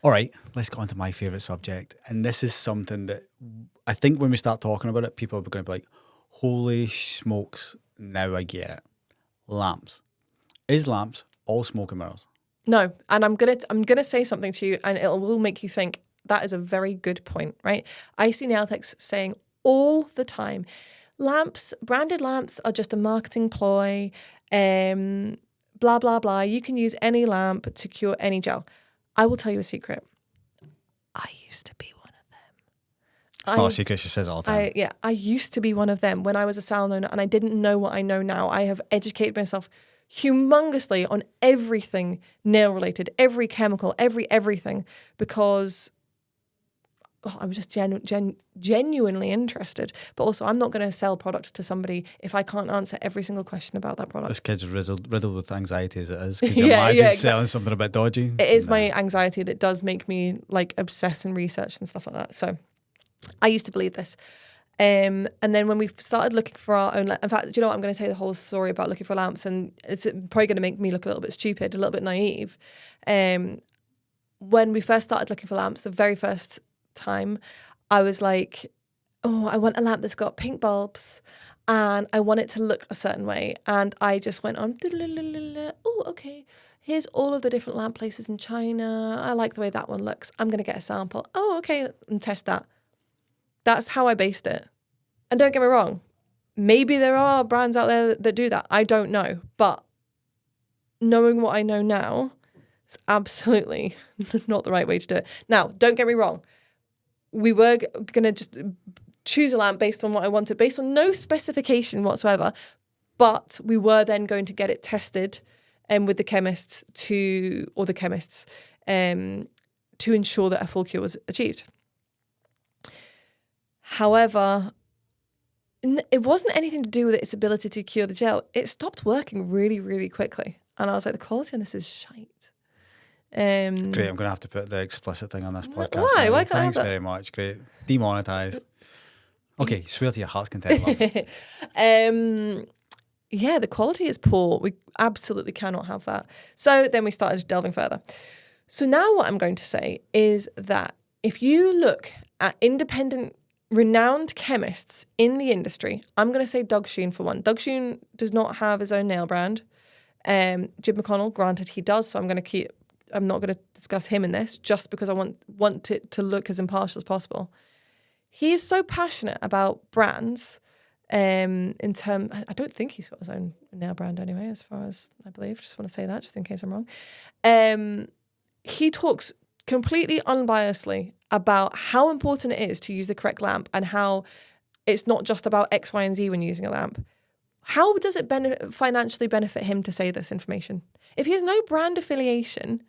All right, let's go on to my favourite subject. And this is something that I think when we start talking about it, people are going to be like, holy smokes, now I get it. Lamps. Is lamps all smoke and mirrors? No, and I'm gonna say something to you, and it will make you think. That is a very good point, right? I see nail techs saying all the time, branded lamps are just a marketing ploy, blah blah blah. You can use any lamp to cure any gel. I will tell you a secret. I used to be one of them. It's not a secret, she says it all the time. I used to be one of them when I was a salon owner, and I didn't know what I know now. I have educated myself humongously on everything nail related, every chemical, everything, because I was just genuinely interested. But also, I'm not going to sell products to somebody if I can't answer every single question about that product. This kid's riddled with anxiety as it is. Could you imagine selling something a bit dodgy? It is my anxiety that does make me obsess and research and stuff like that. So I used to believe this. And then when we started looking for our own, in fact, do you know what? I'm going to tell you the whole story about looking for lamps, and it's probably going to make me look a little bit stupid, a little bit naive. When we first started looking for lamps, the very first time, I was like, oh, I want a lamp that's got pink bulbs and I want it to look a certain way. And I just went on, oh, okay. here's all of the different lamp places in China. I like the way that one looks. I'm going to get a sample. Oh, okay, and test that. That's how I based it. And don't get me wrong, maybe there are brands out there that do that. I don't know. But knowing what I know now, it's absolutely not the right way to do it. Now, don't get me wrong. We were going to just choose a lamp based on what I wanted, based on no specification whatsoever. But we were then going to get it tested with the chemists to ensure that a full cure was achieved. However, it wasn't anything to do with its ability to cure the gel. It stopped working really, really quickly. And I was like, the quality on this is shite. Great, I'm going to have to put the explicit thing on this podcast. Why? Now. Why can't I have Thanks that? very much. Great. Demonetised. Okay, swear to your heart's content. Love. Yeah, the quality is poor. We absolutely cannot have that. So then we started delving further. So now what I'm going to say is that if you look at independent, renowned chemists in the industry, I'm going to say Doug Schoen for one. Doug Schoen does not have his own nail brand. Jim McConnell, granted, he does. So I'm not going to discuss him in this just because I want it to look as impartial as possible. He is so passionate about brands. I don't think he's got his own nail brand anyway, as far as I believe. Just want to say that, just in case I'm wrong. He talks completely unbiasedly about how important it is to use the correct lamp and how it's not just about X, Y, and Z when using a lamp. How does it financially benefit him to say this information? If he has no brand affiliation,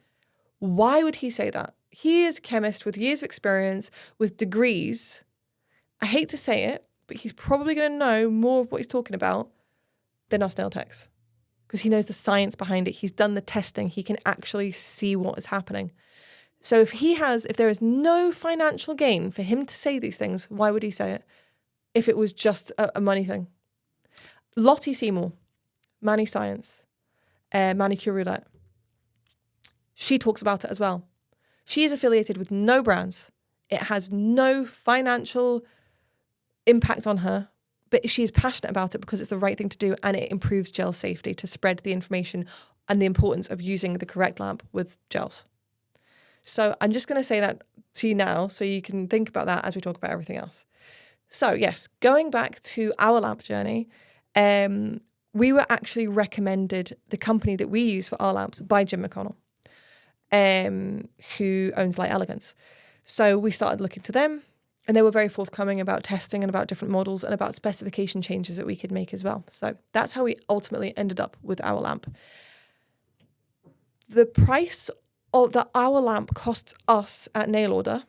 why would he say that? He is a chemist with years of experience, with degrees. I hate to say it, but he's probably going to know more of what he's talking about than us nail techs, because he knows the science behind it. He's done the testing. He can actually see what is happening. So if there is no financial gain for him to say these things, why would he say it? If it was just a money thing. Lottie Seymour, Manny Science, Manicure Roulette. She talks about it as well. She is affiliated with no brands. It has no financial impact on her, but she is passionate about it because it's the right thing to do, and it improves gel safety to spread the information and the importance of using the correct lamp with gels. So I'm just going to say that to you now so you can think about that as we talk about everything else. So yes, going back to our lamp journey, we were actually recommended the company that we use for our lamps by Jim McConnell, who owns Light Elegance. So we started looking to them, and they were very forthcoming about testing and about different models and about specification changes that we could make as well. So that's how we ultimately ended up with our lamp. The price of our lamp costs us at nail order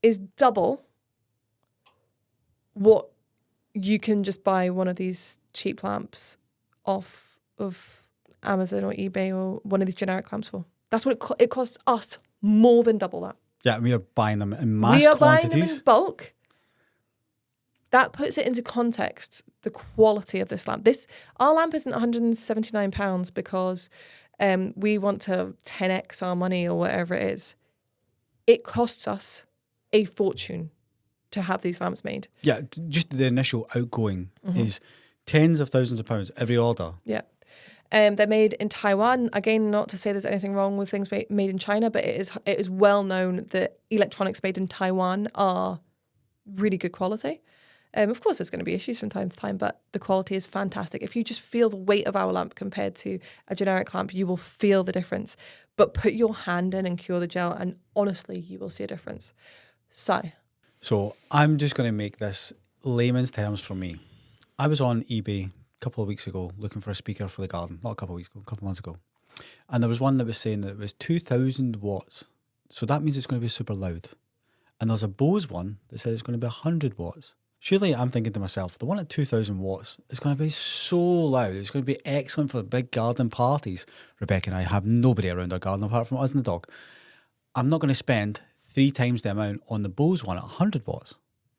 is double what you can just buy one of these cheap lamps off of Amazon or eBay or one of these generic lamps for. That's what it costs us, more than double that. Yeah, we are buying them in mass quantities. We are quantities. buying them in bulk. That puts it into context, the quality of this lamp. Our lamp isn't £179 because we want to 10x our money or whatever it is. It costs us a fortune to have these lamps made. Yeah, just the initial outgoing is tens of thousands of pounds every order. Yeah. They're made in Taiwan. Again, not to say there's anything wrong with things made in China, but it is well known that electronics made in Taiwan are really good quality. Of course, there's going to be issues from time to time, but the quality is fantastic. If you just feel the weight of our lamp compared to a generic lamp, you will feel the difference. But put your hand in and cure the gel, and honestly, you will see a difference. So I'm just going to make this layman's terms for me. I was on eBay a couple of weeks ago looking for a speaker for the garden. Not a couple of weeks ago, a couple of months ago. And there was one that was saying that it was 2,000 watts. So that means it's going to be super loud. And there's a Bose one that says it's going to be 100 watts. Surely I'm thinking to myself, the one at 2,000 watts is going to be so loud. It's going to be excellent for the big garden parties. Rebecca and I have nobody around our garden apart from us and the dog. I'm not going to spend 3 times the amount on the Bose one at 100 watts.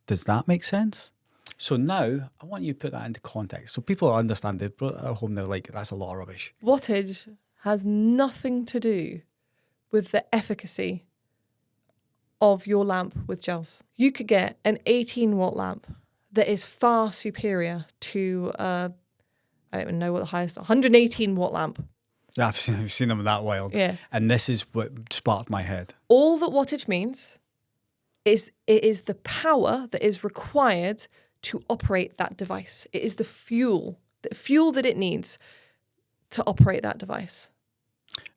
Does that make sense? So now I want you to put that into context. So people understand it at home, they're like, that's a lot of rubbish. Wattage has nothing to do with the efficacy of your lamp with gels. You could get an 18 watt lamp that is far superior to, I don't even know what the highest, 118 watt lamp. Yeah, I've seen them that wild. Yeah. And this is what sparked my head. All that wattage means is it is the power that is required to operate that device. It is the fuel that it needs to operate that device.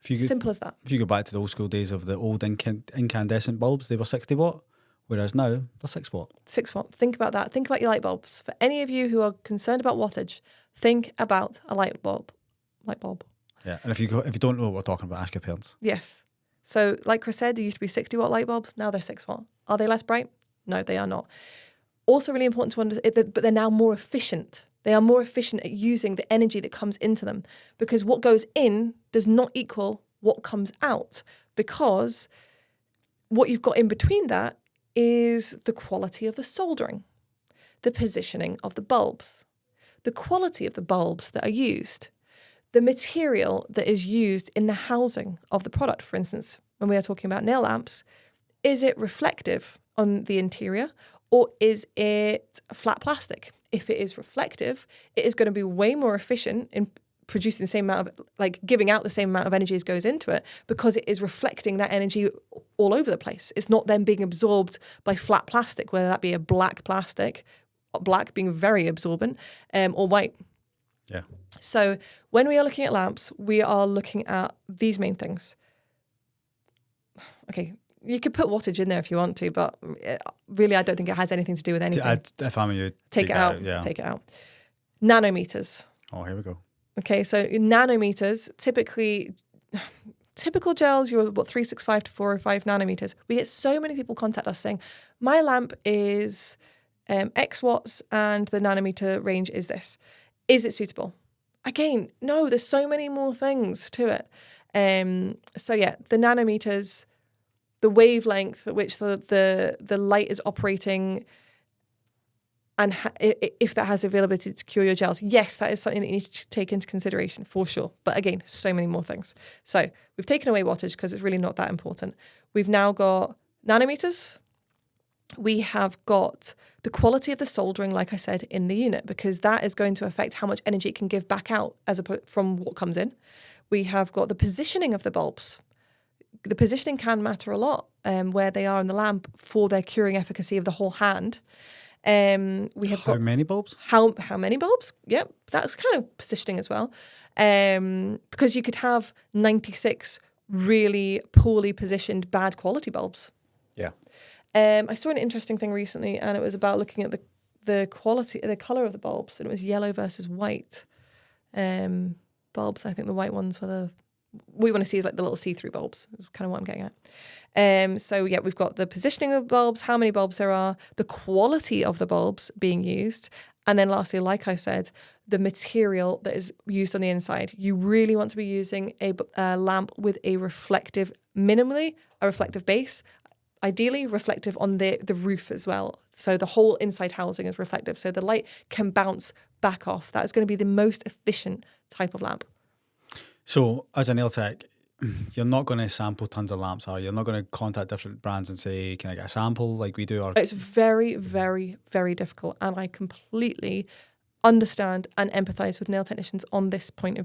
Simple as that. If you go back to the old school days of the old incandescent bulbs, they were 60 watt, whereas now they're 6 watt. 6 watt. Think about that. Think about your light bulbs. For any of you who are concerned about wattage, think about a light bulb. Yeah, and if you don't know what we're talking about, ask your parents. Yes. So, like Chris said, there used to be 60 watt light bulbs. Now they're 6 watt. Are they less bright? No, they are not. Also, really important to understand, but they're now more efficient. They are more efficient at using the energy that comes into them, because what goes in does not equal what comes out, because what you've got in between that is the quality of the soldering, the positioning of the bulbs, the quality of the bulbs that are used, the material that is used in the housing of the product. For instance, when we are talking about nail lamps, is it reflective on the interior or is it flat plastic? If it is reflective, it is going to be way more efficient in producing the same amount of, like, giving out the same amount of energy as goes into it, because it is reflecting that energy all over the place. It's not then being absorbed by flat plastic, whether that be a black plastic, black being very absorbent, or white. Yeah. So when we are looking at lamps, we are looking at these main things. Okay, you could put wattage in there if you want to, but really I don't think it has anything to do with anything. If I'm you, take it out. Yeah. Take it out. Nanometers. Oh, here we go. Okay, so nanometers, typical gels, you're 365 to 405 nanometers. We get so many people contact us saying, my lamp is X watts and the nanometer range is this. Is it suitable? Again, no, there's so many more things to it. So yeah, the nanometers, the wavelength at which the light is operating, and if that has availability to cure your gels, yes, that is something that you need to take into consideration for sure. But again, so many more things. So we've taken away wattage because it's really not that important. We've now got nanometers. We have got the quality of the soldering, like I said, in the unit, because that is going to affect how much energy it can give back out from what comes in. We have got the positioning of the bulbs. The positioning can matter a lot, where they are in the lamp for their curing efficacy of the whole hand. We have How many bulbs? How many bulbs? Yep, that's kind of positioning as well. Because you could have 96 really poorly positioned, bad quality bulbs. Yeah. I saw an interesting thing recently, and it was about looking at the quality, the color of the bulbs, and it was yellow versus white bulbs. I think the white ones were we want to see is like the little see-through bulbs. Is kind of what I'm getting at. So yeah, we've got the positioning of the bulbs, how many bulbs there are, the quality of the bulbs being used, and then lastly, like I said, the material that is used on the inside. You really want to be using a lamp with minimally a reflective base, ideally reflective on the roof as well. So the whole inside housing is reflective, so the light can bounce back off. That is going to be the most efficient type of lamp. So as a nail tech, you're not going to sample tons of lamps, are you? You're not going to contact different brands and say, can I get a sample like we do? Or it's very, very, very difficult. And I completely understand and empathise with nail technicians on this point.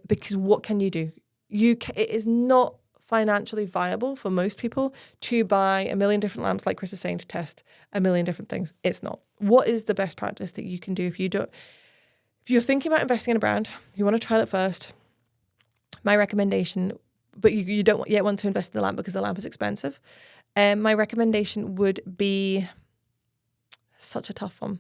Because what can you do? It is not financially viable for most people to buy a million different lamps, like Chris is saying, to test a million different things. It's not. What is the best practice that you can do if you're thinking about investing in a brand, you want to trial it first, my recommendation, but you don't yet want to invest in the lamp because the lamp is expensive, my recommendation would be such a tough one.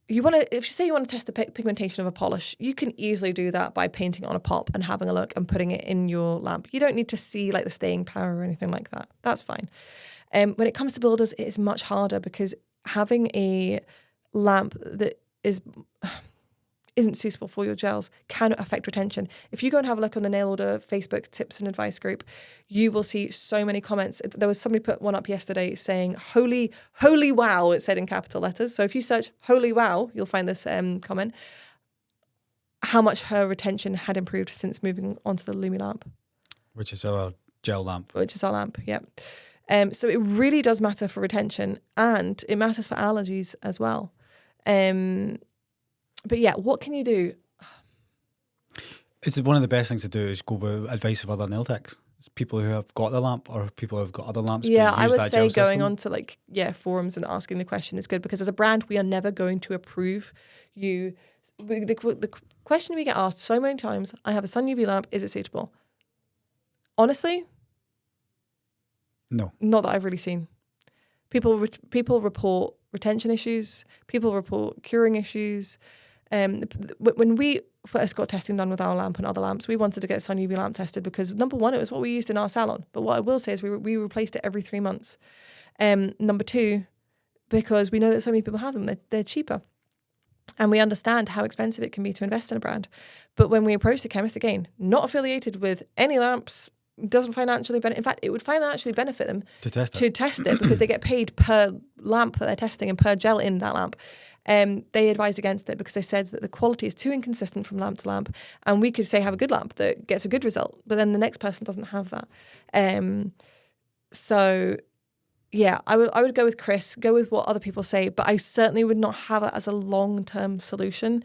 If you say you want to test the pigmentation of a polish, you can easily do that by painting it on a pop and having a look and putting it in your lamp. You don't need to see like the staying power or anything like that. That's fine. When it comes to builders, it is much harder because having a lamp that isn't suitable for your gels can affect retention. If you go and have a look on the Nail Order Facebook tips and advice group, you will see so many comments. There was somebody put one up yesterday saying, holy wow, it said in capital letters. So if you search holy wow, you'll find this comment, how much her retention had improved since moving onto the Lumi lamp. Which is our gel lamp. Which is our lamp, yeah. So it really does matter for retention, and it matters for allergies as well. But yeah, what can you do? It's one of the best things to do is go with advice of other nail techs. It's people who have got the lamp or people who have got other lamps. Yeah, but I use would that say gel going system. on to forums and asking the question is good, because as a brand, we are never going to approve you. The question we get asked so many times, I have a sun UV lamp, is it suitable? Honestly, No. not that I've really seen. People report retention issues. People report curing issues. When we first got testing done with our lamp and other lamps, we wanted to get sun UV lamp tested because, number one, it was what we used in our salon. But what I will say is we replaced it every 3 months. Number two, because we know that so many people have them, they're cheaper. And we understand how expensive it can be to invest in a brand. But when we approached the chemist, again, not affiliated with any lamps, doesn't financially benefit. In fact, it would financially benefit them To test it because they get paid per lamp that they're testing and per gel in that lamp. They advised against it because they said that the quality is too inconsistent from lamp to lamp, and we could say have a good lamp that gets a good result, but then the next person doesn't have that. So yeah, I would go with Chris, go with what other people say, but I certainly would not have it as a long-term solution.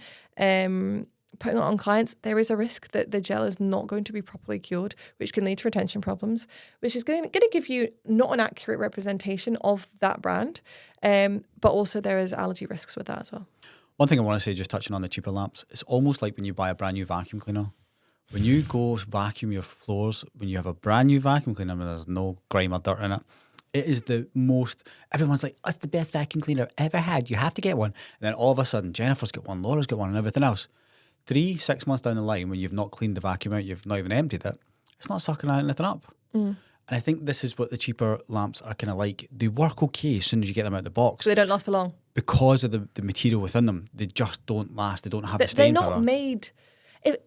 Putting it on clients, there is a risk that the gel is not going to be properly cured, which can lead to retention problems, which is going to give you not an accurate representation of that brand, but also there is allergy risks with that as well. One thing I want to say, just touching on the cheaper lamps, it's almost like when you buy a brand new vacuum cleaner. When you go vacuum your floors, when you have a brand new vacuum cleaner and there's no grime or dirt in it, it is the most, everyone's like, that's the best vacuum cleaner I've ever had. You have to get one. And then all of a sudden, Jennifer's got one, Laura's got one, and everything else. 3-6 months down the line, when you've not cleaned the vacuum out, you've not even emptied it, it's not sucking anything up. And I think this is what the cheaper lamps are kind of like. They work okay as soon as you get them out of the box. So they don't last for long. Because of the material within them, they just don't last. They don't have the staying They're power. not made...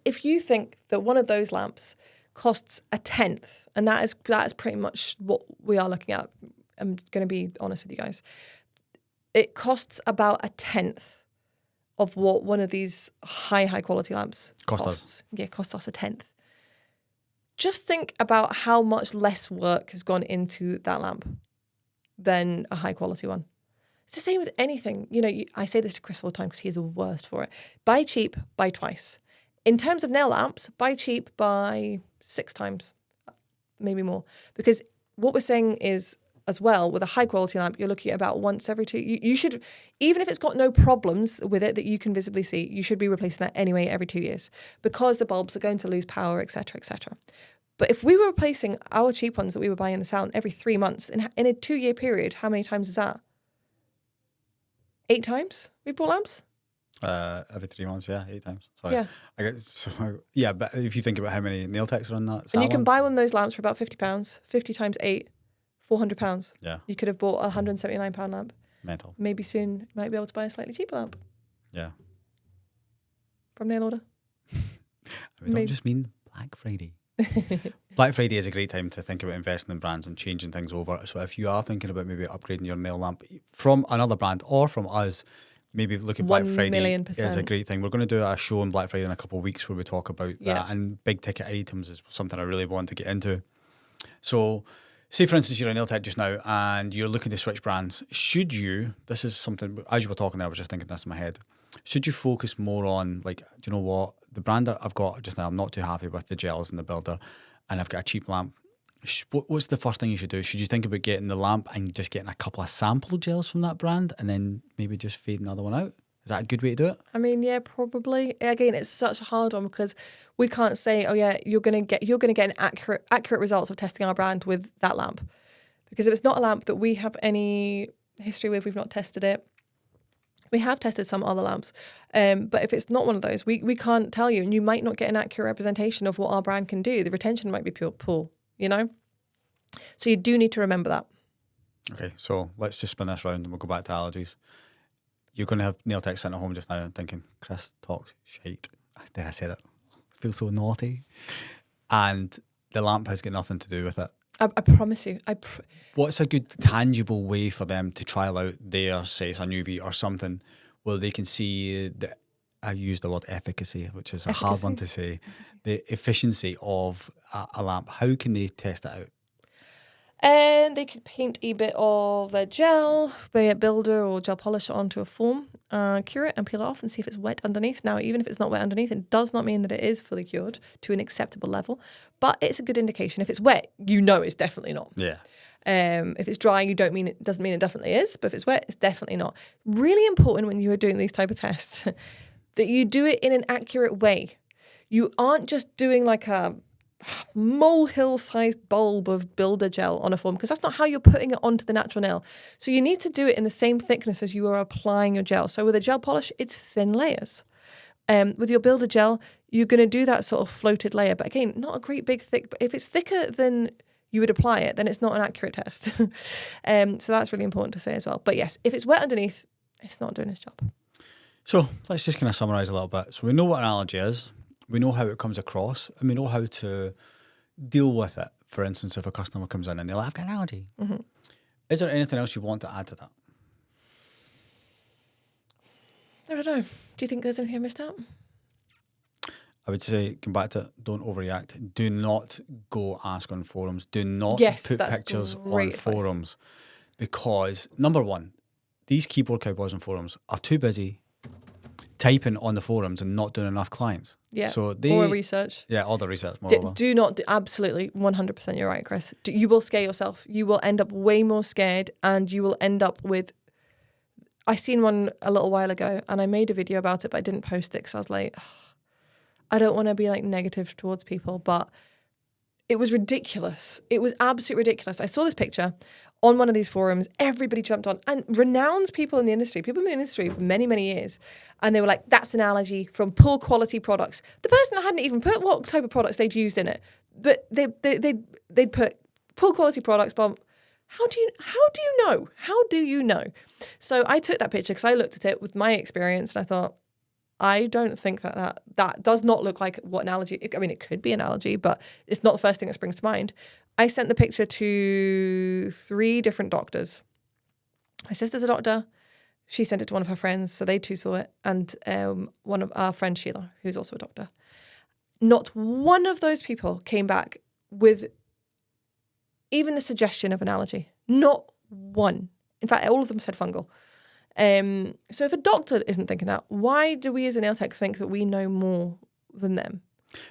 If you think that one of those lamps costs a tenth, and that is pretty much what we are looking at, I'm going to be honest with you guys, it costs about a tenth of what one of these high quality lamps costs. Yeah, costs us a tenth. Just think about how much less work has gone into that lamp than a high quality one. It's the same with anything. You know, I say this to Chris all the time because he's the worst for it. Buy cheap, buy twice. In terms of nail lamps, buy cheap, buy 6 times, maybe more. Because what we're saying is, as well, with a high quality lamp, you're looking at about once every 2. You should, even if it's got no problems with it that you can visibly see, you should be replacing that anyway every 2 years because the bulbs are going to lose power, etc., etc. But if we were replacing our cheap ones that we were buying in the salon every 3 months, in a 2-year period, how many times is that? 8 times we've bought lamps? Every 3 months, yeah, 8 times. Sorry. Yeah. But if you think about how many nail techs are on that salon. And you can buy one of those lamps for about £50, 50 times 8, £400. Yeah. You could have bought a £179 lamp. Mental. Maybe soon you might be able to buy a slightly cheaper lamp. Yeah. From Nail Order. We don't just mean Black Friday. Black Friday is a great time to think about investing in brands and changing things over. So if you are thinking about maybe upgrading your nail lamp from another brand or from us, maybe look at Black Friday. 1,000,000%. Is a great thing. We're going to do a show on Black Friday in a couple of weeks where we talk about that, and big ticket items is something I really want to get into. So say for instance you're a nail tech just now and you're looking to switch brands. Should you, this is something, as you were talking there, I was just thinking this in my head, should you focus more on, like, do you know what, the brand that I've got just now, I'm not too happy with the gels and the builder, and I've got a cheap lamp. What's the first thing you should do? Should you think about getting the lamp and just getting a couple of sample gels from that brand and then maybe just fade another one out? Is that a good way to do it? I mean, yeah, probably. Again, it's such a hard one because we can't say, oh yeah, you're gonna get an accurate results of testing our brand with that lamp. Because if it's not a lamp that we have any history with, we've not tested it. We have tested some other lamps, but if it's not one of those, we can't tell you, and you might not get an accurate representation of what our brand can do. The retention might be poor, you know? So you do need to remember that. Okay, so let's just spin this round and we'll go back to allergies. You're going to have nail tech sitting at home just now and thinking, Chris talks shite. Did I say that? I feel so naughty. And the lamp has got nothing to do with it. I promise you. What's a good tangible way for them to trial out their, say, sun UV or something where they can see the, I use the word efficacy, which is a hard one to say, the efficiency of a lamp. How can they test it out? And they could paint a bit of their gel, be it builder or gel polish onto a form, cure it and peel it off and see if it's wet underneath. Now, even if it's not wet underneath, it does not mean that it is fully cured to an acceptable level, but it's a good indication. If it's wet, you know it's definitely not. Yeah. If it's dry, doesn't mean it definitely is, but if it's wet, it's definitely not. Really important when you are doing these type of tests that you do it in an accurate way. You aren't just doing like a molehill-sized bulb of builder gel on a form, because that's not how you're putting it onto the natural nail. So you need to do it in the same thickness as you are applying your gel. So with a gel polish, it's thin layers. With your builder gel, you're going to do that sort of floated layer. But again, not a great big thick, but if it's thicker than you would apply it, then it's not an accurate test. So that's really important to say as well. But yes, if it's wet underneath, it's not doing its job. So let's just kind of summarise a little bit. So we know what an allergy is. We know how it comes across, and we know how to deal with it. For instance, if a customer comes in and they'll have, "I've got an allergy." Mm-hmm. Is there anything else you want to add to that? I don't know. Do you think there's anything I missed out? I would say, come back to it, don't overreact. Do not go ask on forums. Do not put pictures on advice. Forums. Because, number one, these keyboard cowboys on forums are too busy typing on the forums and not doing enough clients. Yeah, so or research. Yeah, all the research. Do not, absolutely, 100% you're right, Chris. You will scare yourself. You will end up way more scared, and you will end up with... I seen one a little while ago, and I made a video about it, but I didn't post it because I was like, I don't want to be like negative towards people, but it was ridiculous. It was absolutely ridiculous. I saw this picture on one of these forums. Everybody jumped on, and renowned people in the industry for many, many years. And they were like, that's an allergy from poor quality products. The person hadn't even put what type of products they'd used in it, but they'd put poor quality products. But how do you know? How do you know? So I took that picture because I looked at it with my experience, and I thought, I don't think that does not look like what an allergy... I mean, it could be an allergy, but it's not the first thing that springs to mind. I sent the picture to 3 different doctors. My sister's a doctor. She sent it to one of her friends, so they too saw it. And one of our friends, Sheila, who's also a doctor. Not one of those people came back with even the suggestion of an allergy. Not one. In fact, all of them said fungal. So if a doctor isn't thinking that, why do we as a nail tech think that we know more than them?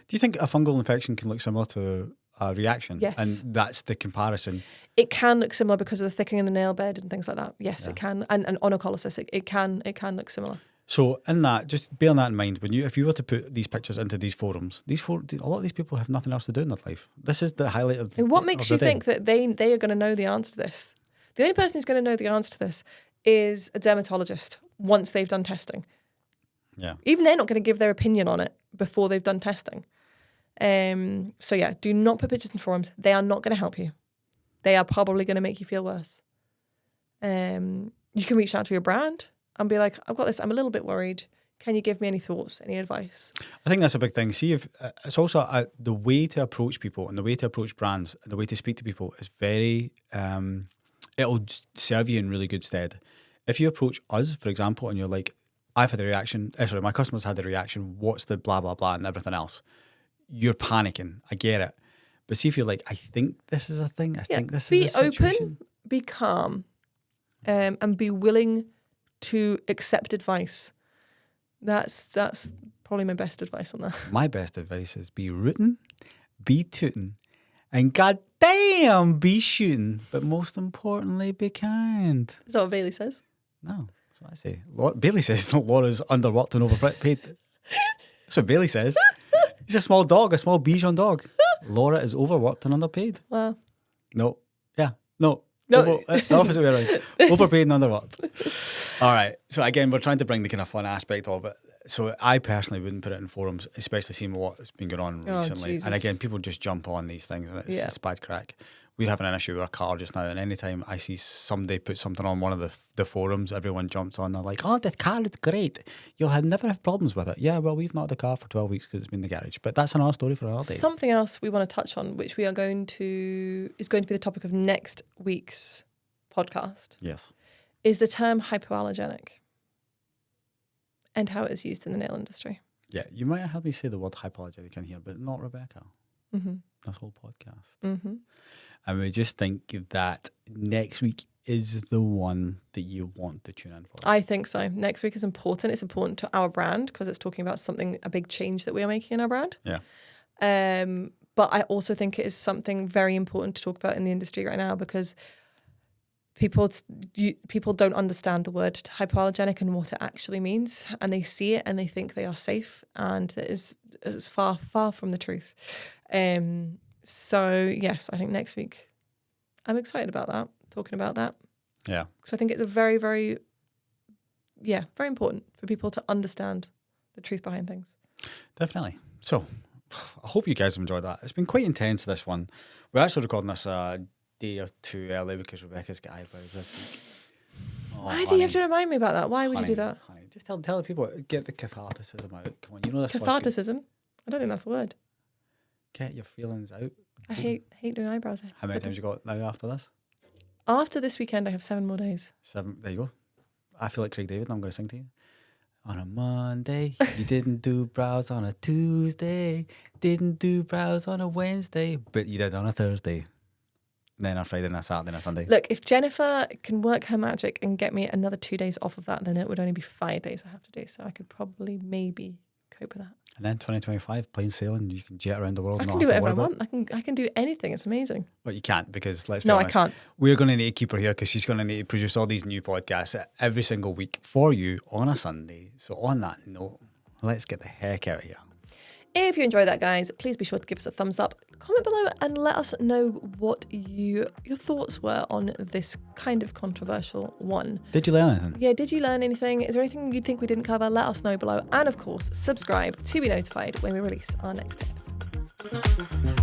Do you think a fungal infection can look similar to a reaction? Yes. And that's the comparison? It can look similar because of the thickening in the nail bed and things like that. Yes, yeah. It can. And onocolysis, it can look similar. So in that, just bear that in mind, if you were to put these pictures into these forums, a lot of these people have nothing else to do in their life. This is the highlight of the day. And what makes you think that they are going to know the answer to this? The only person who's going to know the answer to this is a dermatologist once they've done testing. Yeah. Even they're not going to give their opinion on it before they've done testing. So yeah, do not put pictures in forums. They are not going to help you. They are probably going to make you feel worse. You can reach out to your brand and be like, I've got this, I'm a little bit worried. Can you give me any thoughts, any advice? I think that's a big thing. See, if it's also the way to approach people and the way to approach brands and the way to speak to people is very... it'll serve you in really good stead. If you approach us, for example, and you're like, I've had a reaction, my customer's had a reaction, what's the blah, blah, blah, and everything else, you're panicking. I get it. But see if you're like, I think this is a thing, I think this is a situation. Be open, be calm, and be willing to accept advice. That's probably my best advice on that. My best advice is be rooting, be tooting, and goddamn, be shooting. But most importantly, be kind. Is that what Bailey says? No, that's what I say. Bailey says Laura's underworked and overpaid. That's what Bailey says. He's a small dog, a small Bichon dog. Laura is overworked and underpaid. Wow. No. Yeah. No. The opposite way around. Overpaid and underworked. All right. So again, we're trying to bring the kind of fun aspect of it. So I personally wouldn't put it in forums, especially seeing what's been going on recently. Jesus. And again, people just jump on these things and it's bad crack. We're having an issue with our car just now, and anytime I see somebody put something on one of the forums, everyone jumps on. They're like, "Oh, the car is great. You'll never have problems with it." Yeah, well, we've not had the car for 12 weeks because it's been in the garage. But that's another story for another day. Something else we want to touch on, which is going to be the topic of next week's podcast. Yes, is the term hypoallergenic and how it is used in the nail industry. Yeah, you might have me say the word hypoallergenic in here, but not Rebecca. Mm-hmm. This whole podcast. Mm-hmm. And we just think that next week is the one that you want to tune in for. I think so. Next week is important. It's important to our brand because it's talking about a big change that we are making in our brand. Yeah. But I also think it is something very important to talk about in the industry right now because people don't understand the word hypoallergenic and what it actually means, and they see it and they think they are safe, and it is far, far from the truth. So yes, I think next week I'm excited about that, talking about that. Yeah. Because I think it's a very, very, very important for people to understand the truth behind things. Definitely. So I hope you guys have enjoyed that. It's been quite intense, this one. We're actually recording this a day or two early because Rebecca's got eyebrows this week. Oh, Why do you have to remind me about that? Why would you do that? Honey, just tell the people, get the catharticism out. Come on, you know this. Catharticism? I don't think that's a word. Get your feelings out. I hate doing eyebrows. How many times you got now after this? After this weekend, I have 7 more days. 7. There you go. I feel like Craig David and I'm going to sing to you. On a Monday, you didn't do brows on a Tuesday, didn't do brows on a Wednesday, but you did on a Thursday. Then a Friday and a Saturday and a Sunday. Look, if Jennifer can work her magic and get me another 2 days off of that, then it would only be 5 days I have to do. So I could probably maybe cope with that. And then 2025, plain sailing, you can jet around the world. I can do whatever I want. I can do anything. It's amazing. Well, you can't because let's be honest. No, I can't. We're going to need to keep her here because she's going to need to produce all these new podcasts every single week for you on a Sunday. So on that note, let's get the heck out of here. If you enjoyed that, guys, please be sure to give us a thumbs up. Comment below and let us know what your thoughts were on this kind of controversial one. Did you learn anything? Yeah, did you learn anything? Is there anything you think we didn't cover? Let us know below. And of course, subscribe to be notified when we release our next episode.